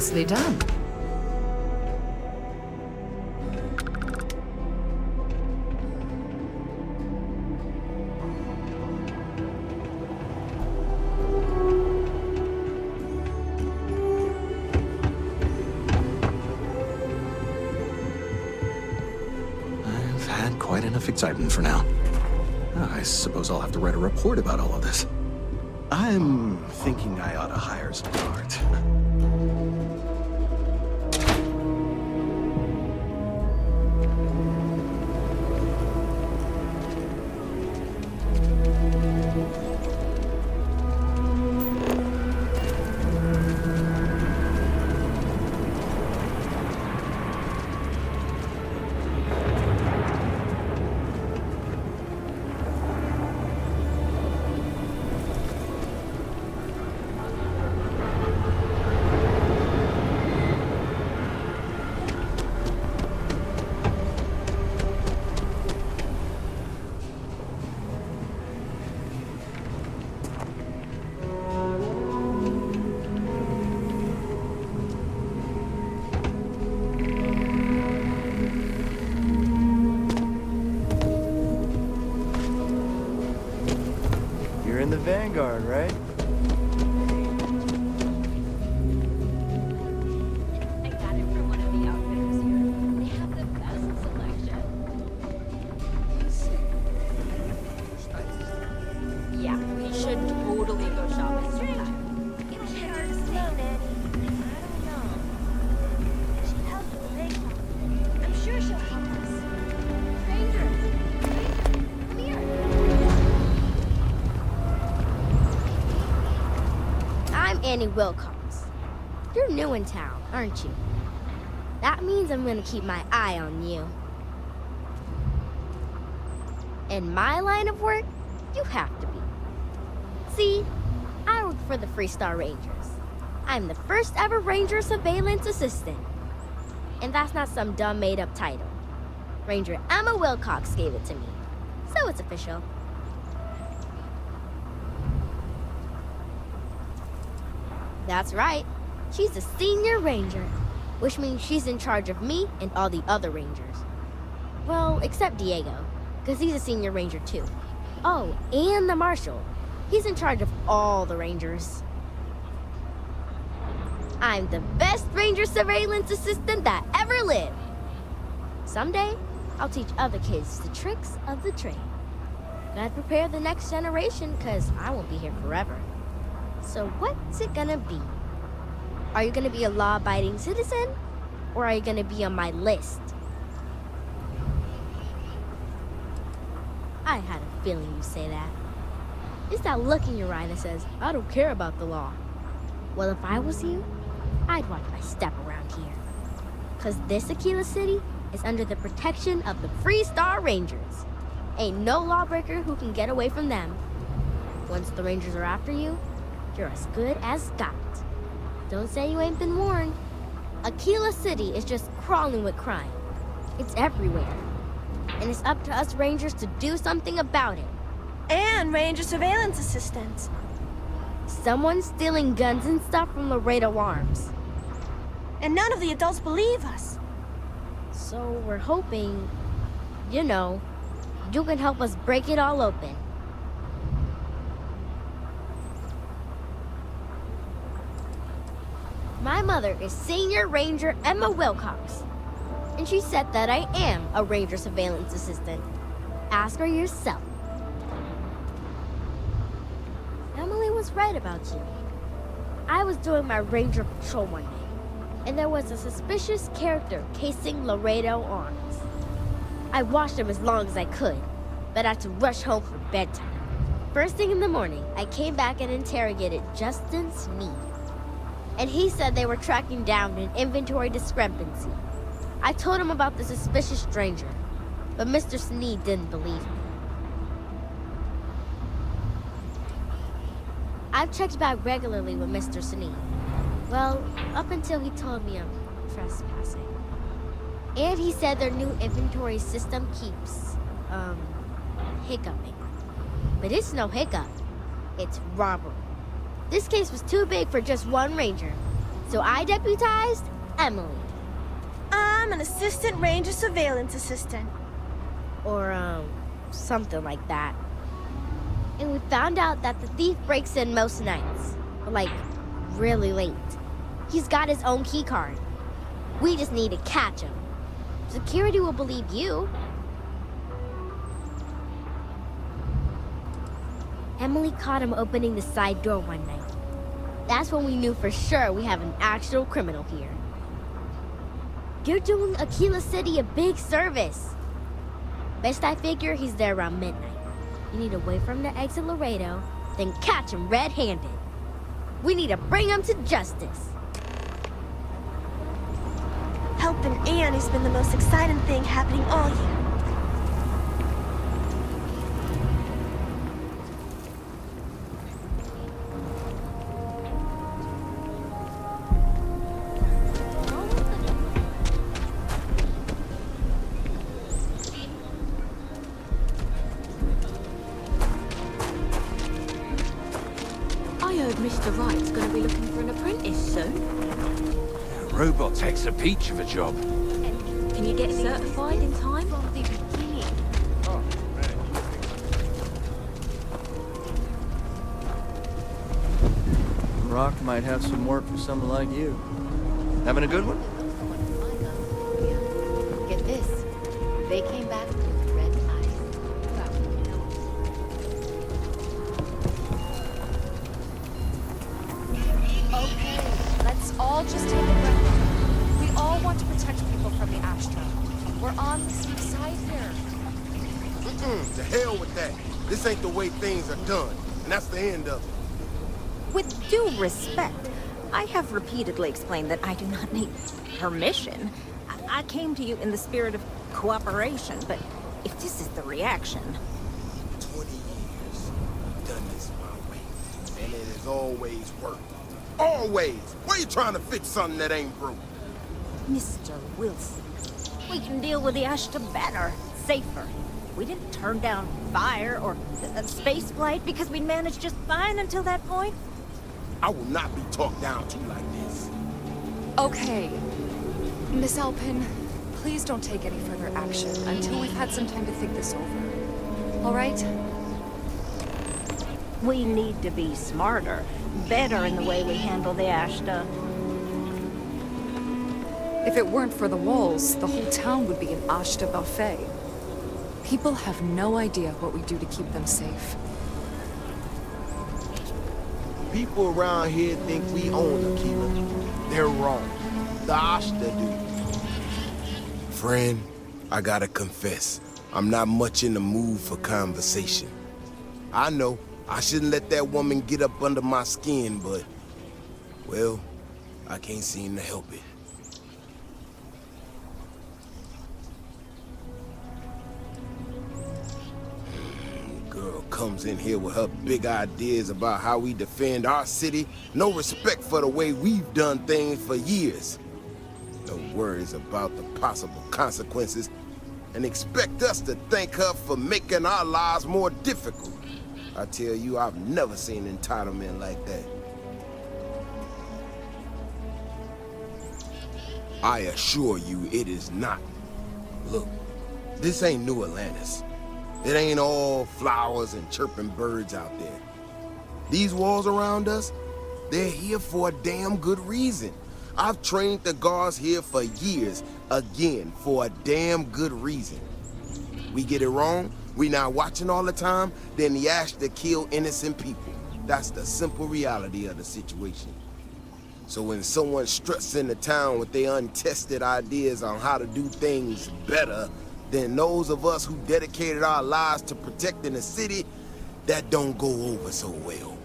Nicely done. I've had quite enough excitement for now. I suppose I'll have to write a report about all of this. I'm thinking I ought to hire some guards. You're in the Vanguard, right? I got it from one of the outfitters here. They have the best selection. Yeah, we should totally go shopping sometime. It's hard to slow, Nanny. I don't know. She helped with the big one. I'm sure she'll help us. Stranger! Come here! I'm Annie Wilcox. You're new in town, aren't you? That means I'm gonna keep my eye on you. In my line of work, you have to be. See, I work for the Freestar Rangers. I'm the first ever Ranger Surveillance Assistant. And that's not some dumb made-up title. Ranger Emma Wilcox gave it to me, so it's official. That's right. She's a senior ranger, which means she's in charge of me and all the other rangers. Well, except Diego, because he's a senior ranger too. Oh, and the marshal. He's in charge of all the rangers. I'm the best ranger surveillance assistant that ever lived. Someday, I'll teach other kids the tricks of the trade. Gotta prepare the next generation, because I won't be here forever. So what's it gonna be? Are you gonna be a law-abiding citizen? Or are you gonna be on my list? I had a feeling you'd say that. It's that look in your eye that says, I don't care about the law. Well, if I was you, I'd watch my step around here. Cause this Aquila City is under the protection of the Freestar Rangers. Ain't no lawbreaker who can get away from them. Once the Rangers are after you, you're as good as got. Don't say you ain't been warned. Aquila City is just crawling with crime. It's everywhere. And it's up to us Rangers to do something about it. And Ranger Surveillance Assistants. Someone's stealing guns and stuff from Laredo Arms. And none of the adults believe us. So we're hoping, you know, you can help us break it all open. My mother is Senior Ranger Emma Wilcox, and she said that I am a Ranger Surveillance Assistant. Ask her yourself. Emily was right about you. I was doing my Ranger patrol one day, and there was a suspicious character casing Laredo Arms. I watched him as long as I could, but I had to rush home for bedtime. First thing in the morning, I came back and interrogated Justin Sneed. And he said they were tracking down an inventory discrepancy. I told him about the suspicious stranger, but Mr. Sneed didn't believe me. I've checked back regularly with Mr. Sneed. Well, up until he told me I'm trespassing. And he said their new inventory system keeps, hiccuping. But it's no hiccup. It's robbery. This case was too big for just one ranger, So I deputized Emily. I'm an assistant ranger surveillance assistant. Or, something like that. And we found out that the thief breaks in most nights. But, like, really late. He's got his own key card. We just need to catch him. Security will believe you. Emily caught him opening the side door one night. That's when we knew for sure we have an actual criminal here. You're doing Aquila City a big service. Best I figure he's there around midnight. You need to wait for him to exit Laredo, then catch him red-handed. We need to bring him to justice. Helping Anne has been the most exciting thing happening all year. I heard Mr. Wright's gonna be looking for an apprentice soon. Robot takes a peach of a job. Can you get certified in time? From the beginning. Rock might have some work for someone like you. Having a good one? Get this. They came back with red eyes. Okay, let's all just take a breath. We all want to protect people from the Astra. We're on the same side here. To hell with that. This ain't the way things are done. And that's the end of it. With due respect, I have repeatedly explained that I do not need permission. I came to you in the spirit of cooperation, but if this is the reaction... 20 years, I've done this my way. And it has always worked. Always! Why are you trying to fix something that ain't broke? Mr. Wilson, we can deal with the Ashta better, safer. We didn't turn down fire or a space flight because we managed just fine until that point. I will not be talked down to like this. Okay. Miss Alpin, please don't take any further action until we've had some time to think this over. All right? We need to be smarter, better in the way we handle the Ashta. If it weren't for the walls, the whole town would be an Ashta buffet. People have no idea what we do to keep them safe. People around here think we own Aquila. They're wrong. The Ashta do. Friend, I gotta confess, I'm not much in the mood for conversation. I know, I shouldn't let that woman get up under my skin, but... well, I can't seem to help it. Girl comes in here with her big ideas about how we defend our city. No respect for the way we've done things for years. No worries about the possible consequences. And expect us to thank her for making our lives more difficult. I tell you, I've never seen entitlement like that. I assure you it is not. Look, this ain't New Atlantis. It ain't all flowers and chirping birds out there. These walls around us, they're here for a damn good reason. I've trained the guards here for years, again, for a damn good reason. We get it wrong, we not watching all the time, then the Ashta kill innocent people. That's the simple reality of the situation. So when someone struts into town with their untested ideas on how to do things better, then those of us who dedicated our lives to protecting the city, that don't go over so well.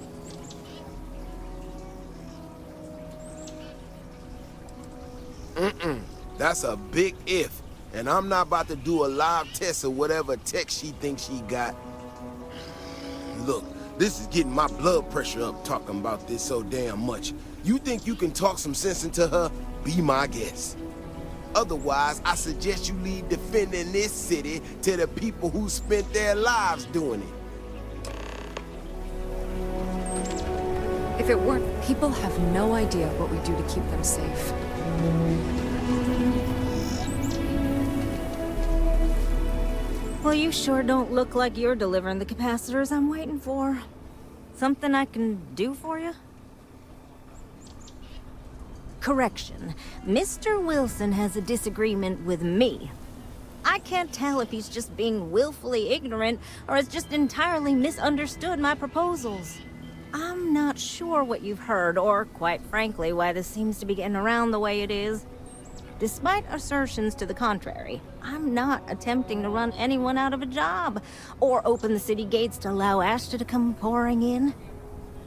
That's a big if, and I'm not about to do a live test of whatever tech she thinks she got. Look, this is getting my blood pressure up talking about this so damn much. You think you can talk some sense into her? Be my guest. Otherwise, I suggest you leave defending this city to the people who spent their lives doing it. If it weren't, people have no idea what we do to keep them safe. Well, you sure don't look like you're delivering the capacitors I'm waiting for. Something I can do for you? Correction. Mr. Wilson has a disagreement with me. I can't tell if he's just being willfully ignorant or has just entirely misunderstood my proposals. I'm not sure what you've heard, or quite frankly, why this seems to be getting around the way it is. Despite assertions to the contrary, I'm not attempting to run anyone out of a job, or open the city gates to allow Ashta to come pouring in.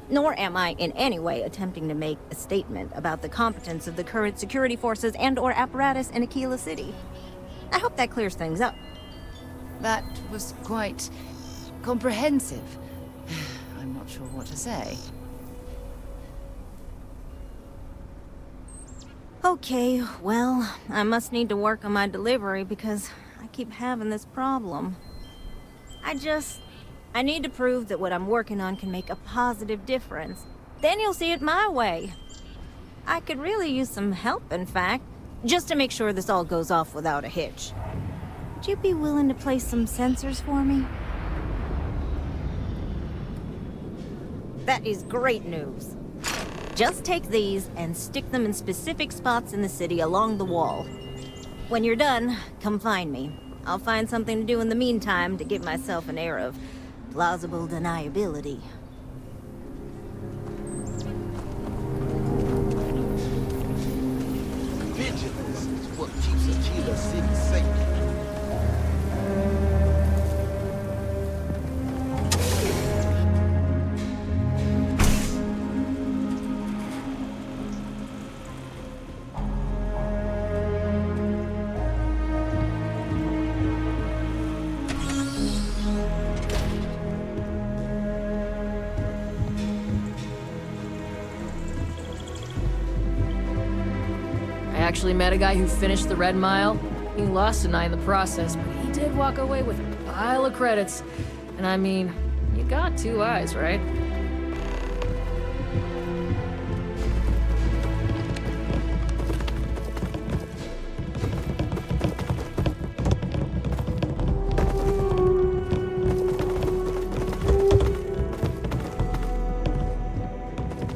Nor am I in any way attempting to make a statement about the competence of the current security forces and/or apparatus in Aquila City. I hope that clears things up. That was quite comprehensive. I'm not sure what to say. Okay, well, I must need to work on my delivery because I keep having this problem. I need to prove that what I'm working on can make a positive difference. Then you'll see it my way. I could really use some help, in fact, just to make sure this all goes off without a hitch. Would you be willing to place some sensors for me? That is great news. Just take these and stick them in specific spots in the city along the wall. When you're done, come find me. I'll find something to do in the meantime to give myself an air of plausible deniability. Vigilance is what keeps Aquila City safe. I actually met a guy who finished the Red Mile. He lost an eye in the process, but he did walk away with a pile of credits. And I mean, you got 2 eyes, right?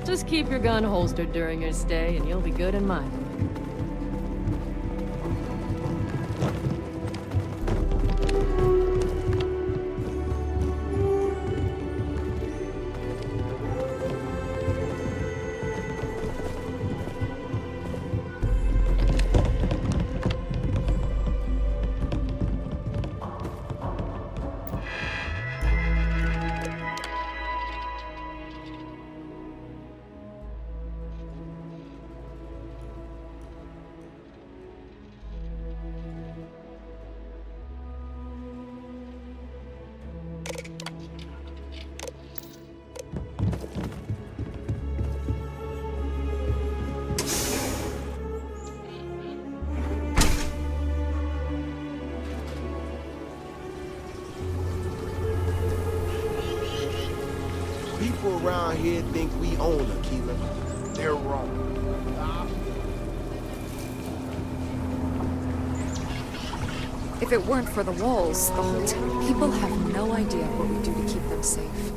Just keep your gun holstered during your stay, and you'll be good in mine. People around here think we own Aquila. They're wrong. If it weren't for the walls, the whole town, people have no idea what we do to keep them safe.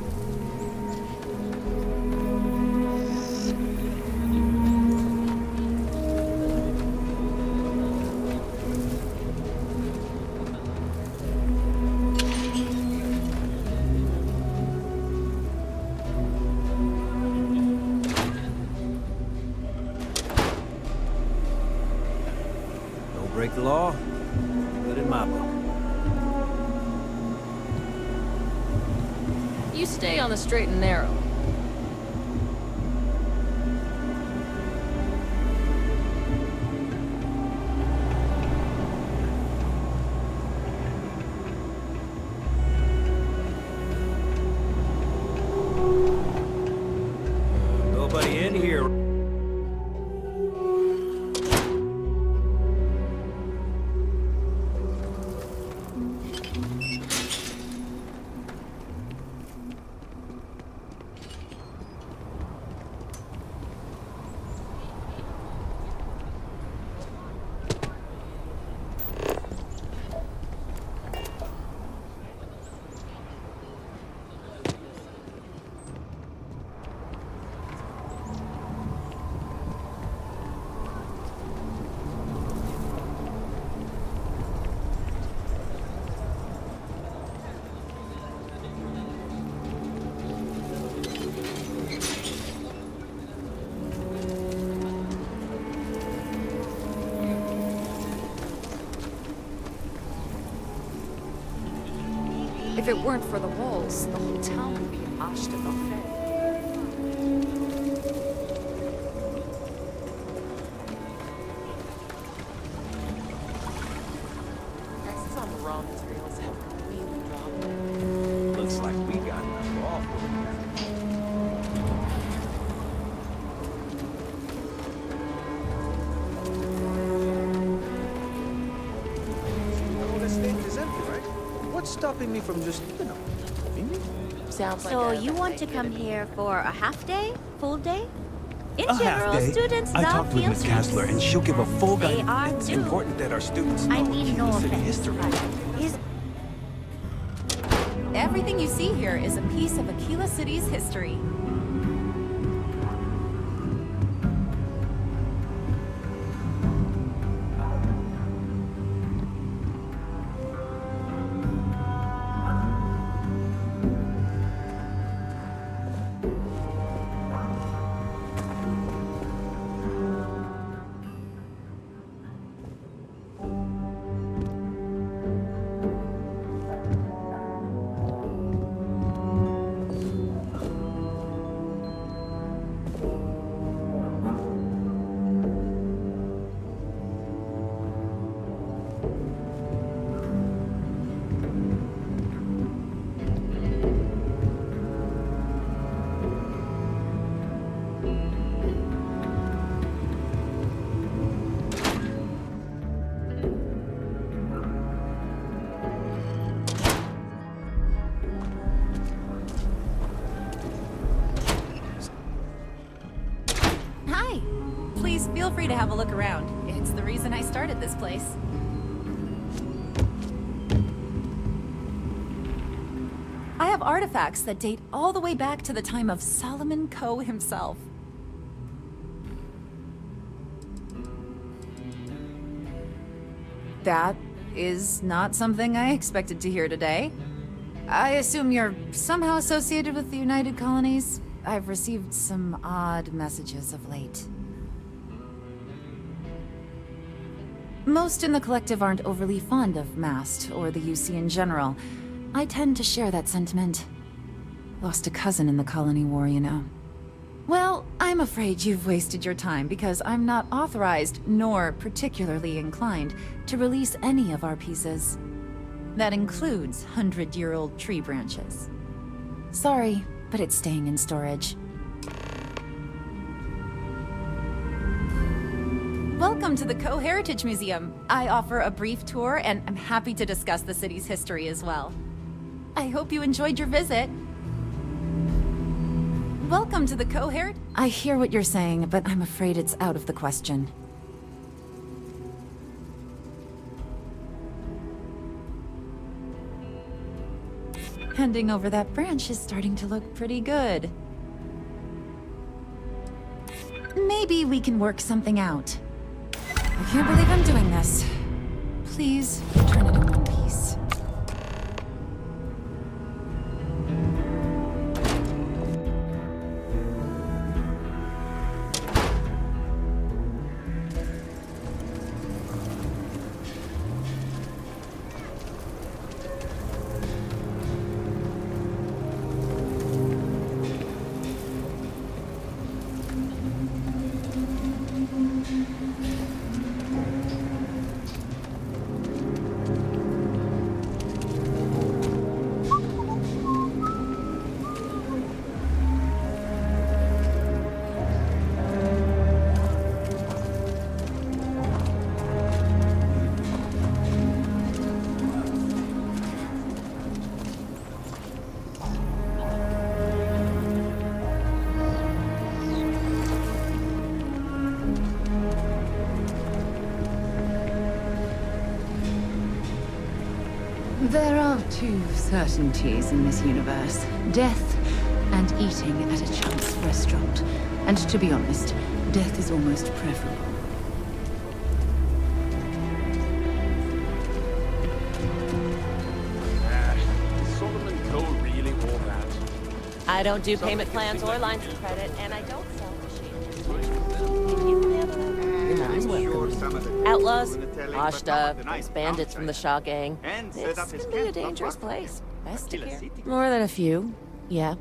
Break the law, good in my book. You stay on the straight and narrow. Nobody in here. If it weren't for the walls, the whole town would be an arche de parfait. That's on the raw materials have really dropped. Looks like we got enough off with Oh, this thing is empty, right? What's stopping me from just, leaving? Sounds like So you want to come here for a half day? Full day? In a general, half day. students I love talked with field Miss Kassler, and she'll give a full They guide. are It's too. important that our students know I mean, no Kilo City offense, history. Everything you see here is a piece of Aquila City's history. Hi. Please feel free to have a look around. It's the reason I started this place. I have artifacts that date all the way back to the time of Solomon Coe himself. That is not something I expected to hear today. I assume you're somehow associated with the United Colonies? I've received some odd messages of late. Most in the collective aren't overly fond of Mast or the UC in general. I tend to share that sentiment. Lost a cousin in the colony war, you know. Well, I'm afraid you've wasted your time because I'm not authorized, nor particularly inclined, to release any of our pieces. That includes 100-year-old tree branches. Sorry, but it's staying in storage. Welcome to the Coe Heritage Museum. I offer a brief tour, and I'm happy to discuss the city's history as well. I hope you enjoyed your visit. Welcome to the Coe Heritage. I hear what you're saying, but I'm afraid it's out of the question. Handing over that branch is starting to look pretty good. Maybe we can work something out. I can't believe I'm doing this. Please, return it in one piece. There are two certainties in this universe. Death and eating at a chance restaurant. And to be honest, death is almost preferable. Solomon Coe really all that? I don't do payment plans or lines of credit, and I don't sell machines. Outlaws, washed up, those bandits from the Shaw gang. This can be a dangerous place. More than a few, yeah.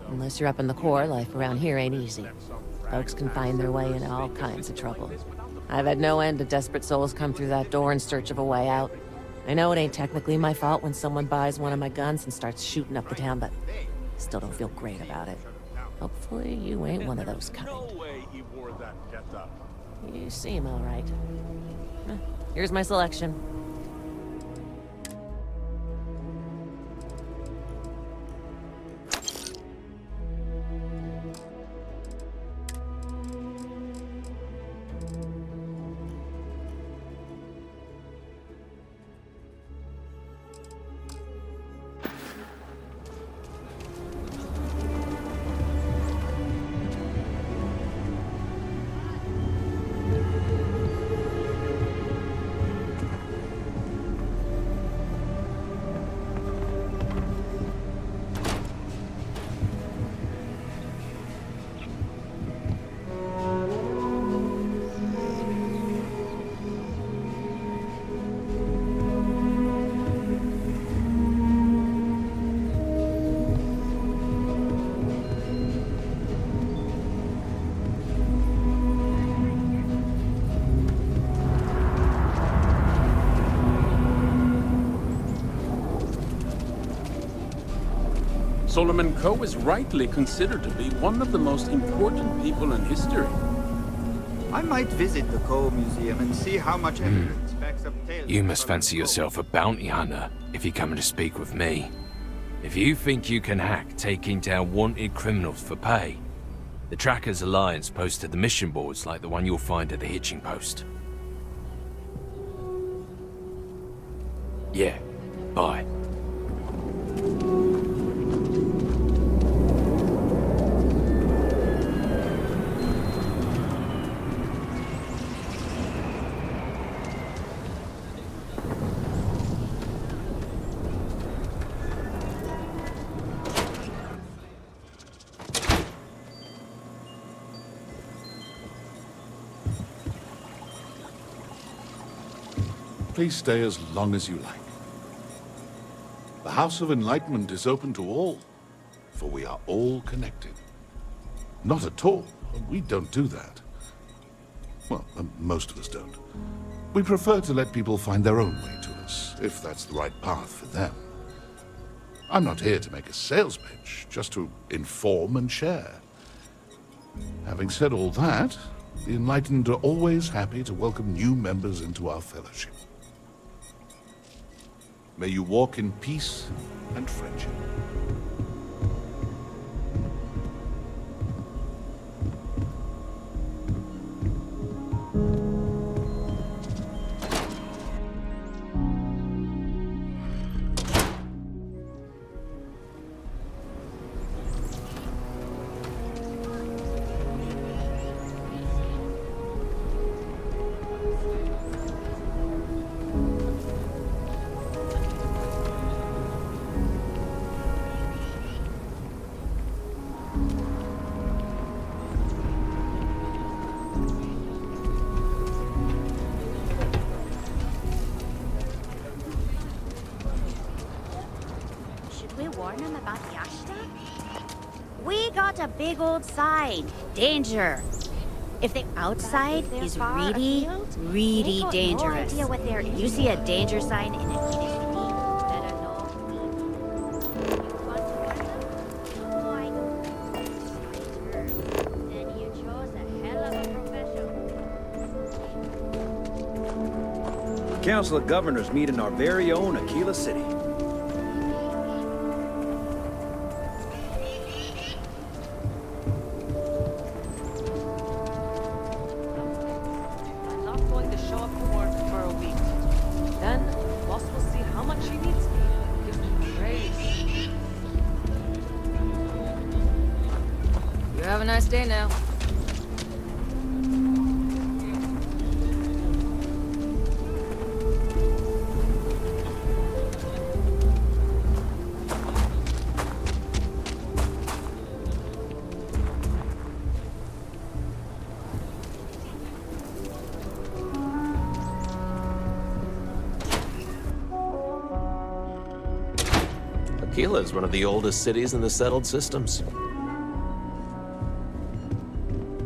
Unless you're up in the core, life around here ain't easy. Folks can find their way into all kinds of trouble. I've had no end of desperate souls come through that door in search of a way out. I know it ain't technically my fault when someone buys one of my guns and starts shooting up the town, but still don't feel great about it. Hopefully you ain't one of those kind. You seem all right. Here's my selection. Solomon Coe is rightly considered to be one of the most important people in history. I might visit the Coe Museum and see how much evidence backs up tales. You must fancy yourself a bounty hunter if you're coming to speak with me. If you think you can hack taking down wanted criminals for pay, the Trackers Alliance posted the mission boards like the one you'll find at the hitching post. Yeah, bye. Please stay as long as you like. The House of Enlightenment is open to all, for we are all connected. Not at all. We don't do that. Well, most of us don't. We prefer to let people find their own way to us, if that's the right path for them. I'm not here to make a sales pitch, just to inform and share. Having said all that, the Enlightened are always happy to welcome new members into our fellowship. May you walk in peace and friendship. A big old sign. Danger. If the outside is really, really dangerous. You see a danger sign in a city, better know. Then you chose a hell of a profession. The Council of Governors meet in our very own Aquila City. Have a nice day now. Aquila is one of the oldest cities in the settled systems.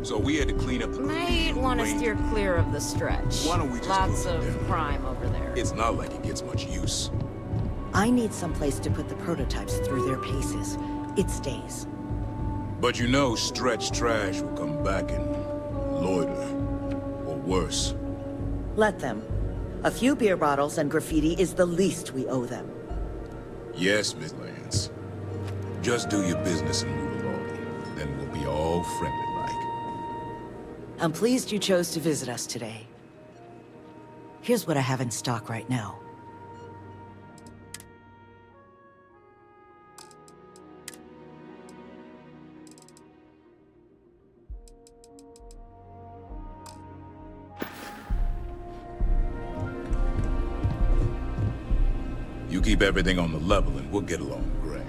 So we had to clean up the Might want to steer clear of the stretch. Why don't we just Lots do it of together? crime over there. It's not like it gets much use. I need someplace to put the prototypes through their paces. It stays. But you know Stretch Trash will come back and loiter. Or worse. Let them. A few beer bottles and graffiti is the least we owe them. Yes, Miss Lance. Just do your business and move along. Then we'll be all friendly-like. I'm pleased you chose to visit us today. Here's what I have in stock right now. You keep everything on the level and we'll get along grand.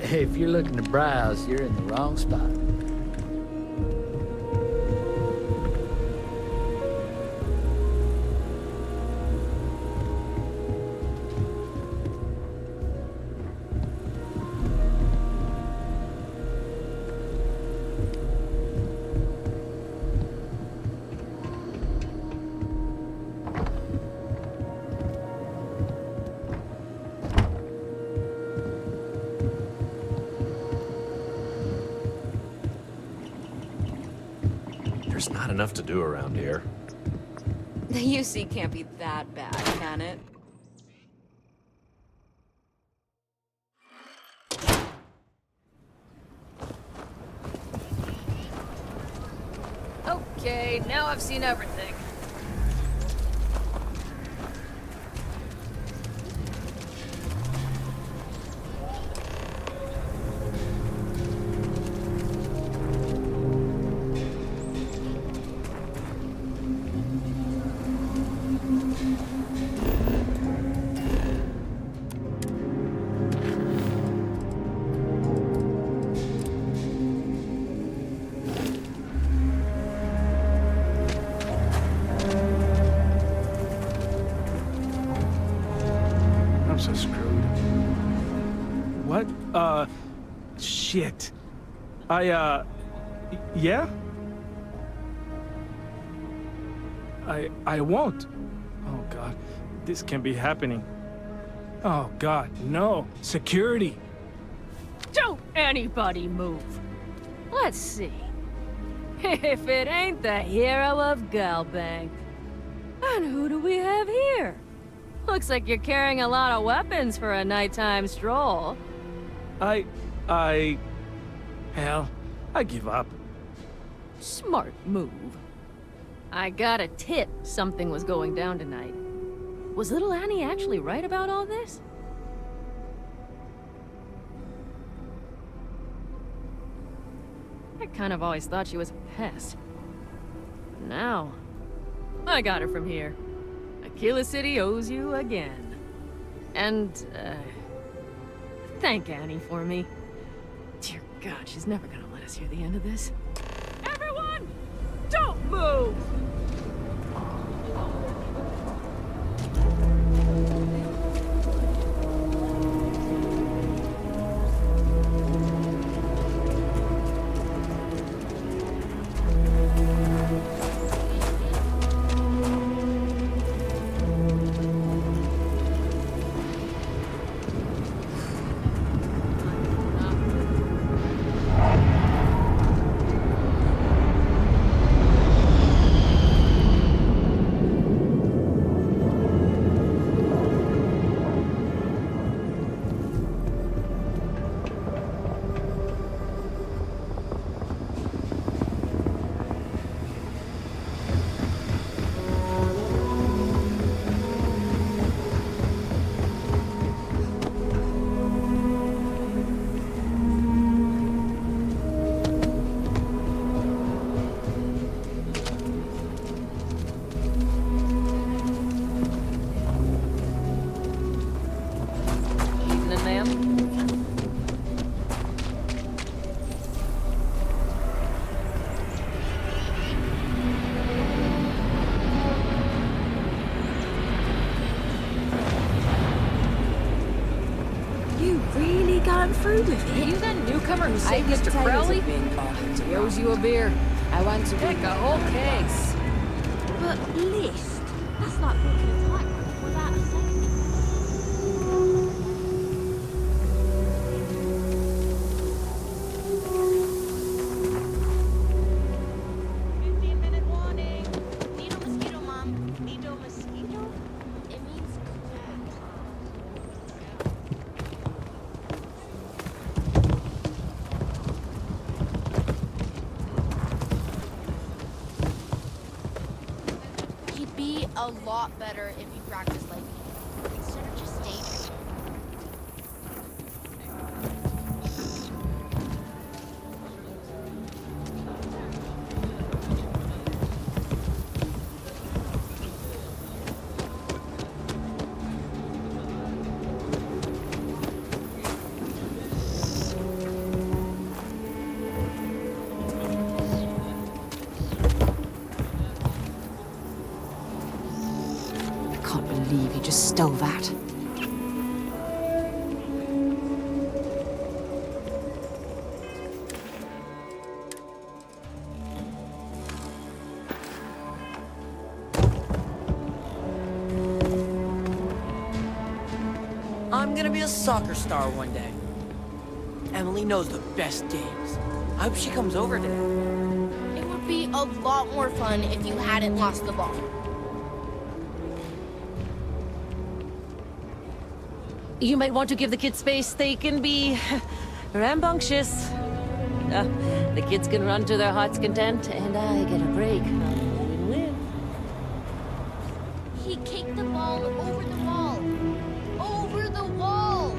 Hey, if you're looking to browse, you're in the wrong spot. There's not enough to do around here. The UC can't be that bad, can it? Okay, now I've seen everything. I'm so screwed. What? Shit. Yeah? I won't. Oh, God. This can't be happening. Oh, God, no. Security. Don't anybody move. Let's see. If it ain't the hero of Galbank. And who do we have here? Looks like you're carrying a lot of weapons for a nighttime stroll. Hell, I give up. Smart move. I got a tip something was going down tonight. Was little Annie actually right about all this? I kind of always thought she was a pest. But now, I got her from here. Aquila City owes you again. And, thank Annie for me. Dear God, she's never gonna let us hear the end of this. Everyone, don't move! through with it. You that newcomer who I saved get Mr. tired Crowley? of being bothered. He owes you a beer. I want to Heck, a whole case. But list, that's like walking a tightrope without a safety. He'd be a lot better if he practiced like me, instead of just daydreaming. I can't believe you just stole that. I'm gonna be a soccer star one day. Emily knows the best games. I hope she comes over today. It would be a lot more fun if you hadn't lost the ball. You might want to give the kids space. They can be rambunctious. The kids can run to their heart's content, and I get a break. Win-win. He kicked the ball over the wall. Over the wall!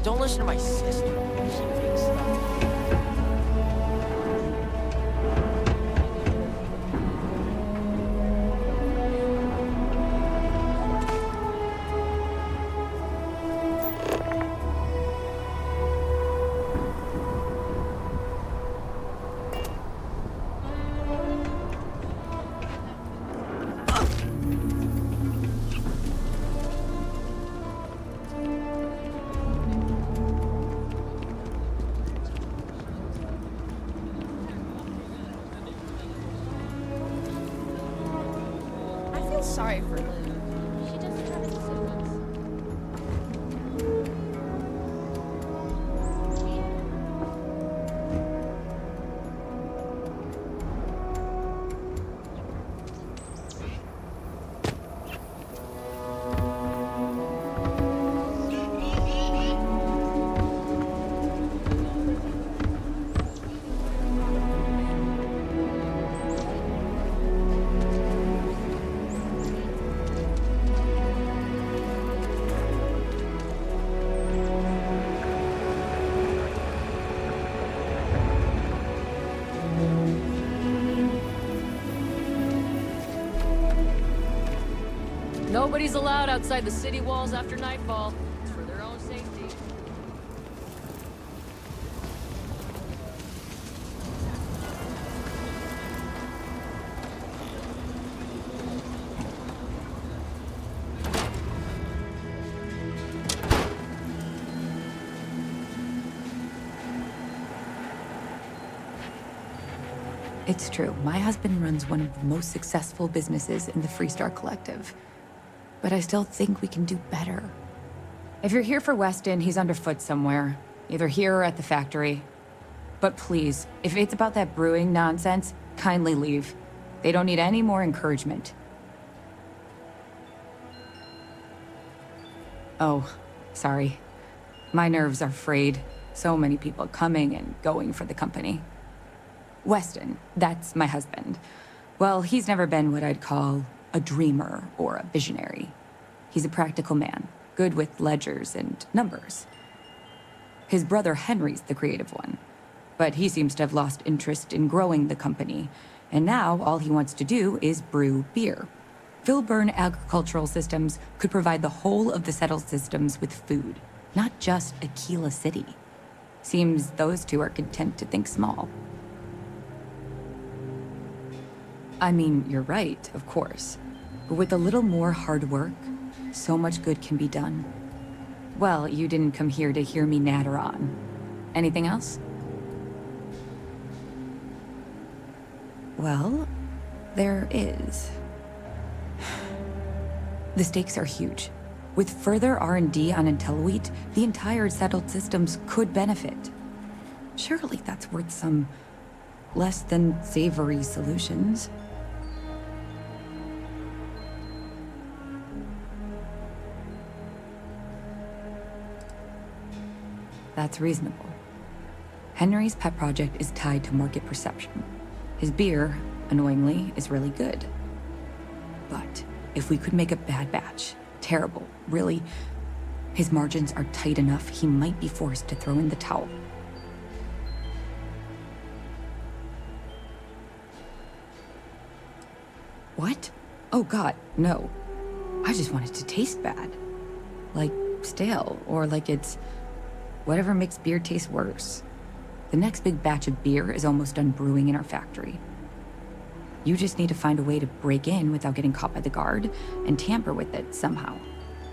Don't listen to my sister. She makes stuff. I feel sorry for Lou. She doesn't have any siblings. Nobody's allowed outside the city walls after nightfall. It's for their own safety. It's true. My husband runs one of the most successful businesses in the Freestar Collective. But I still think we can do better. If you're here for Weston, he's underfoot somewhere. Either here or at the factory. But please, if it's about that brewing nonsense, kindly leave. They don't need any more encouragement. Oh, sorry. My nerves are frayed. So many people coming and going for the company. Weston, that's my husband. Well, he's never been what I'd call a dreamer or a visionary. He's a practical man, good with ledgers and numbers. His brother Henry's the creative one, but he seems to have lost interest in growing the company, and now all he wants to do is brew beer. Vilburn Agricultural Systems could provide the whole of the settled systems with food, not just Aquila City. Seems those two are content to think small. I mean, you're right, of course. But with a little more hard work, so much good can be done. Well, you didn't come here to hear me natter on. Anything else? Well, there is. The stakes are huge. With further R&D on IntelliWheat, the entire settled systems could benefit. Surely that's worth some less than savory solutions. That's reasonable. Henry's pet project is tied to market perception. His beer, annoyingly, is really good. But if we could make a bad batch, terrible, really, his margins are tight enough he might be forced to throw in the towel. What? Oh god, no. I just want it to taste bad. Like stale, or like it's whatever makes beer taste worse. The next big batch of beer is almost done brewing in our factory. You just need to find a way to break in without getting caught by the guard and tamper with it somehow.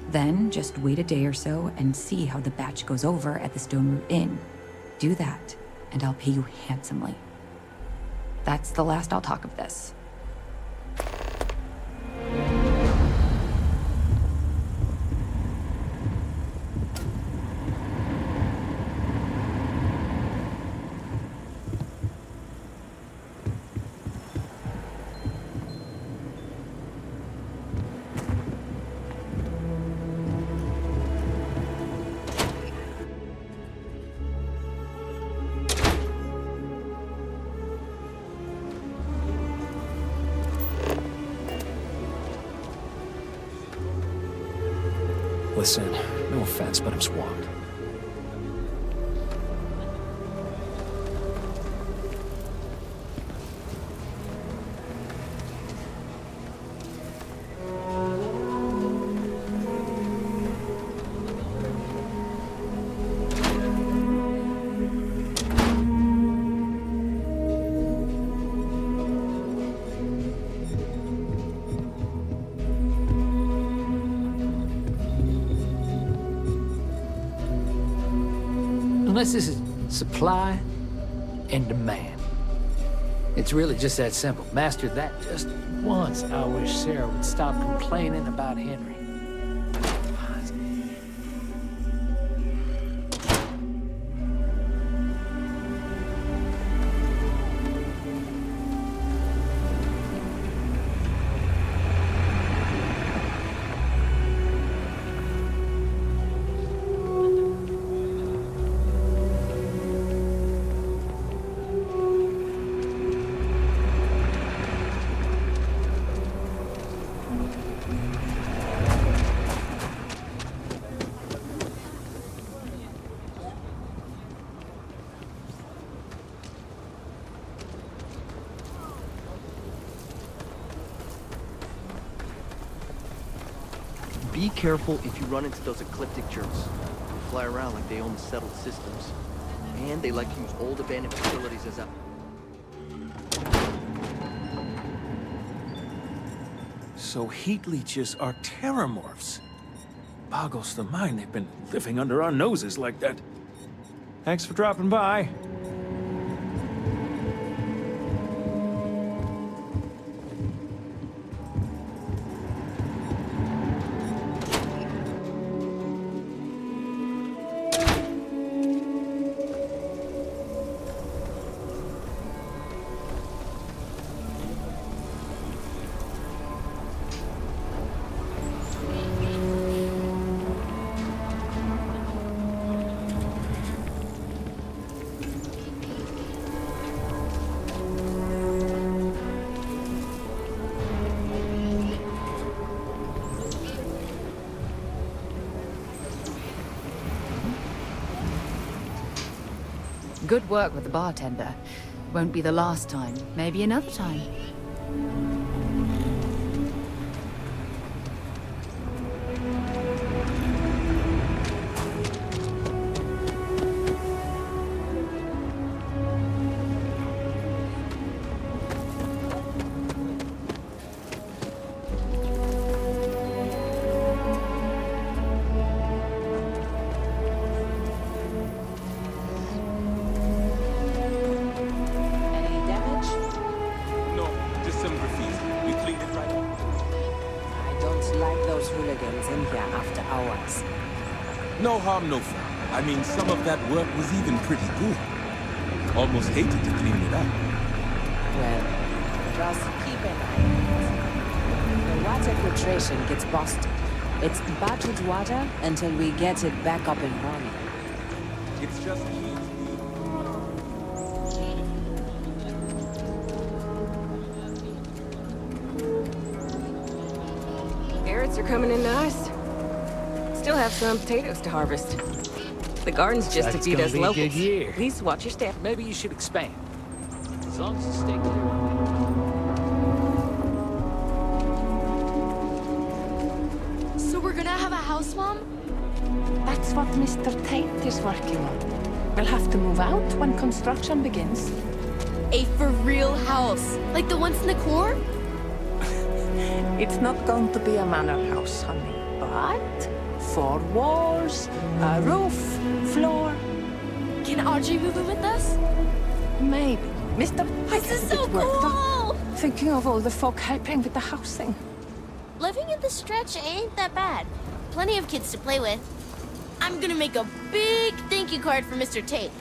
Then just wait a day or so and see how the batch goes over at the Stone Root Inn. Do that, and I'll pay you handsomely. That's the last I'll talk of this. Listen, no offense, but I'm swamped. Unless this is supply and demand. It's really just that simple. Master that just once, I wish Sarah would stop complaining about Henry. Be careful if you run into those ecliptic jerks. They fly around like they own the settled systems. And they like to use old abandoned facilities as a... So heat leeches are terramorphs. Boggles the mind they've been living under our noses like that. Thanks for dropping by. Good work with the bartender. Won't be the last time. Maybe another time. No harm, no foul. I mean, some of that work was even pretty good. Almost hated to clean it up. Well, just keep an eye on it. The water filtration gets busted. It's bottled water until we get it back up and running. It's just Carrots are coming in nice. Still have some potatoes to harvest. The garden's just That's to feed gonna us be a locals. good year. Please watch your step. Maybe you should expand. As long as you stay clear. So we're gonna have a house, Mom? That's what Mr. Tate is working on. We'll have to move out when construction begins. A for real house, like the ones in the core? It's not going to be a manor house, honey, but 4 walls, a roof, floor. Can Audrey move in with us? Maybe. Mr. This is so cool! Thinking of all the folk helping with the housing. Living in the stretch ain't that bad. Plenty of kids to play with. I'm gonna make a big thank you card for Mr. Tate.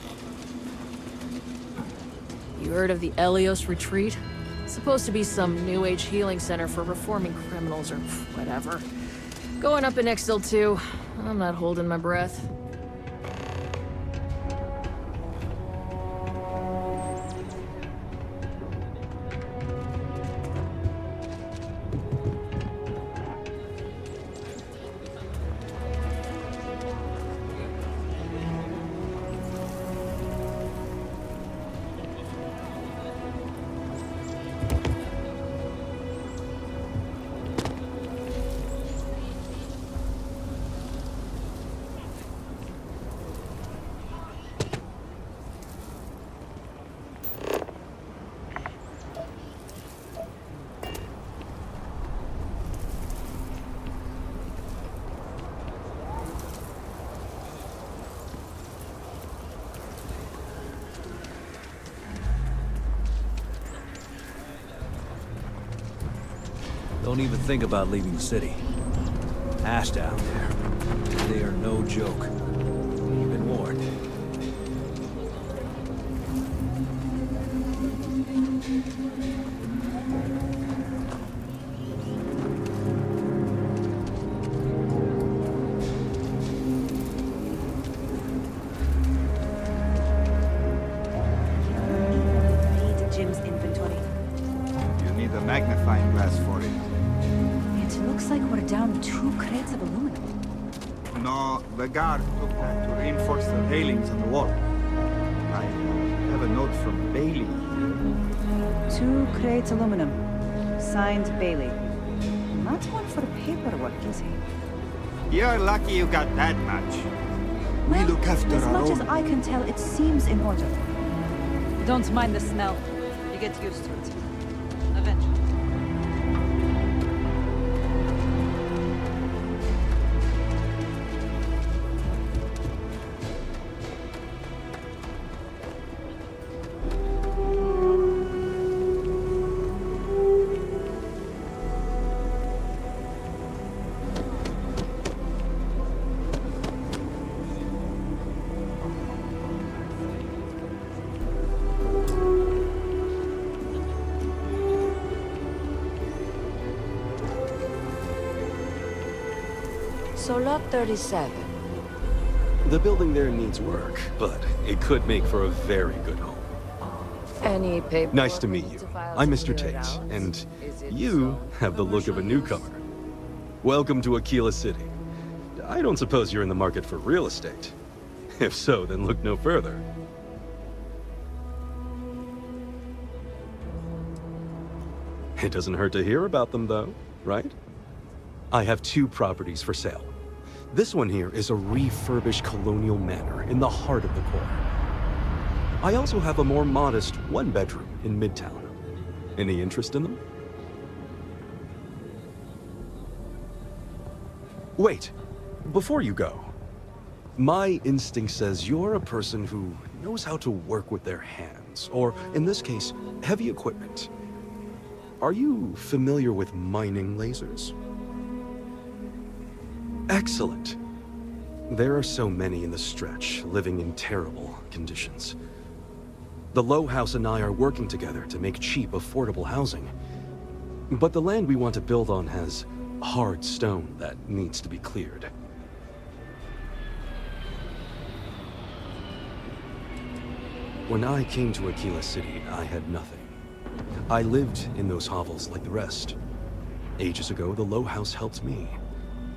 You heard of the Elios Retreat? Supposed to be some new age healing center for reforming criminals or whatever. Going up in Exil 2. I'm not holding my breath. Don't even think about leaving the city. Ash down there. They are no joke. You've been warned. Jim's inventory. You need a magnifying glass for it. It looks like we're down 2 crates of aluminum. No, the guard took that to reinforce the railings on the wall. I have a note from Bailey here. 2 crates aluminum. Signed Bailey. Not one for paperwork, is he? You're lucky you got that much. We look after As our much as own. I can tell, it seems in order. Don't mind the smell. You get used to it. Eventually. So lot 37. The building there needs work, but it could make for a very good home. Any paper? Nice to meet you. I'm Mr. Tate, and you have the look of a newcomer. Welcome to Aquila City. I don't suppose you're in the market for real estate. If so, then look no further. It doesn't hurt to hear about them, though, right? I have 2 properties for sale. This one here is a refurbished colonial manor in the heart of the core. I also have a more modest 1-bedroom in Midtown. Any interest in them? Wait, before you go. My instinct says you're a person who knows how to work with their hands, or in this case, heavy equipment. Are you familiar with mining lasers? Excellent. There are so many in the stretch, living in terrible conditions. The Low House and I are working together to make cheap, affordable housing. But the land we want to build on has hard stone that needs to be cleared. When I came to Aquila City, I had nothing. I lived in those hovels like the rest. Ages ago, the Low House helped me,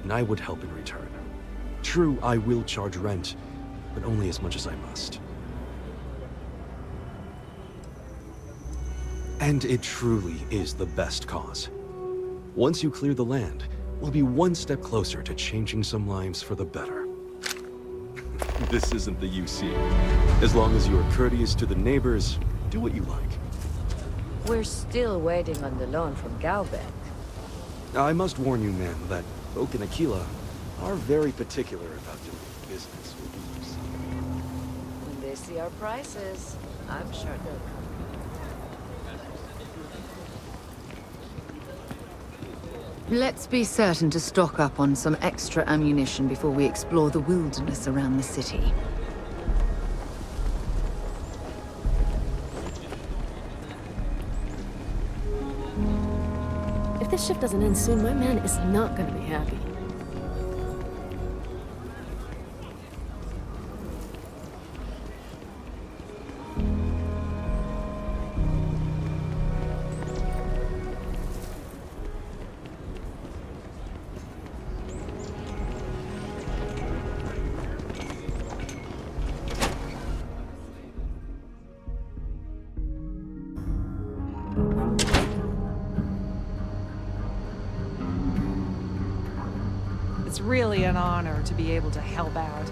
and I would help in return. True, I will charge rent, but only as much as I must. And it truly is the best cause. Once you clear the land, we'll be one step closer to changing some lives for the better. This isn't the UC. As long as you are courteous to the neighbors, do what you like. We're still waiting on the loan from Galbeck. I must warn you, ma'am, that folk in Aquila are very particular about doing business with the UC. When they see our prices, I'm sure they'll come. Let's be certain to stock up on some extra ammunition before we explore the wilderness around the city. If this shift doesn't end soon, my man is not gonna be happy. It's really an honor to be able to help out.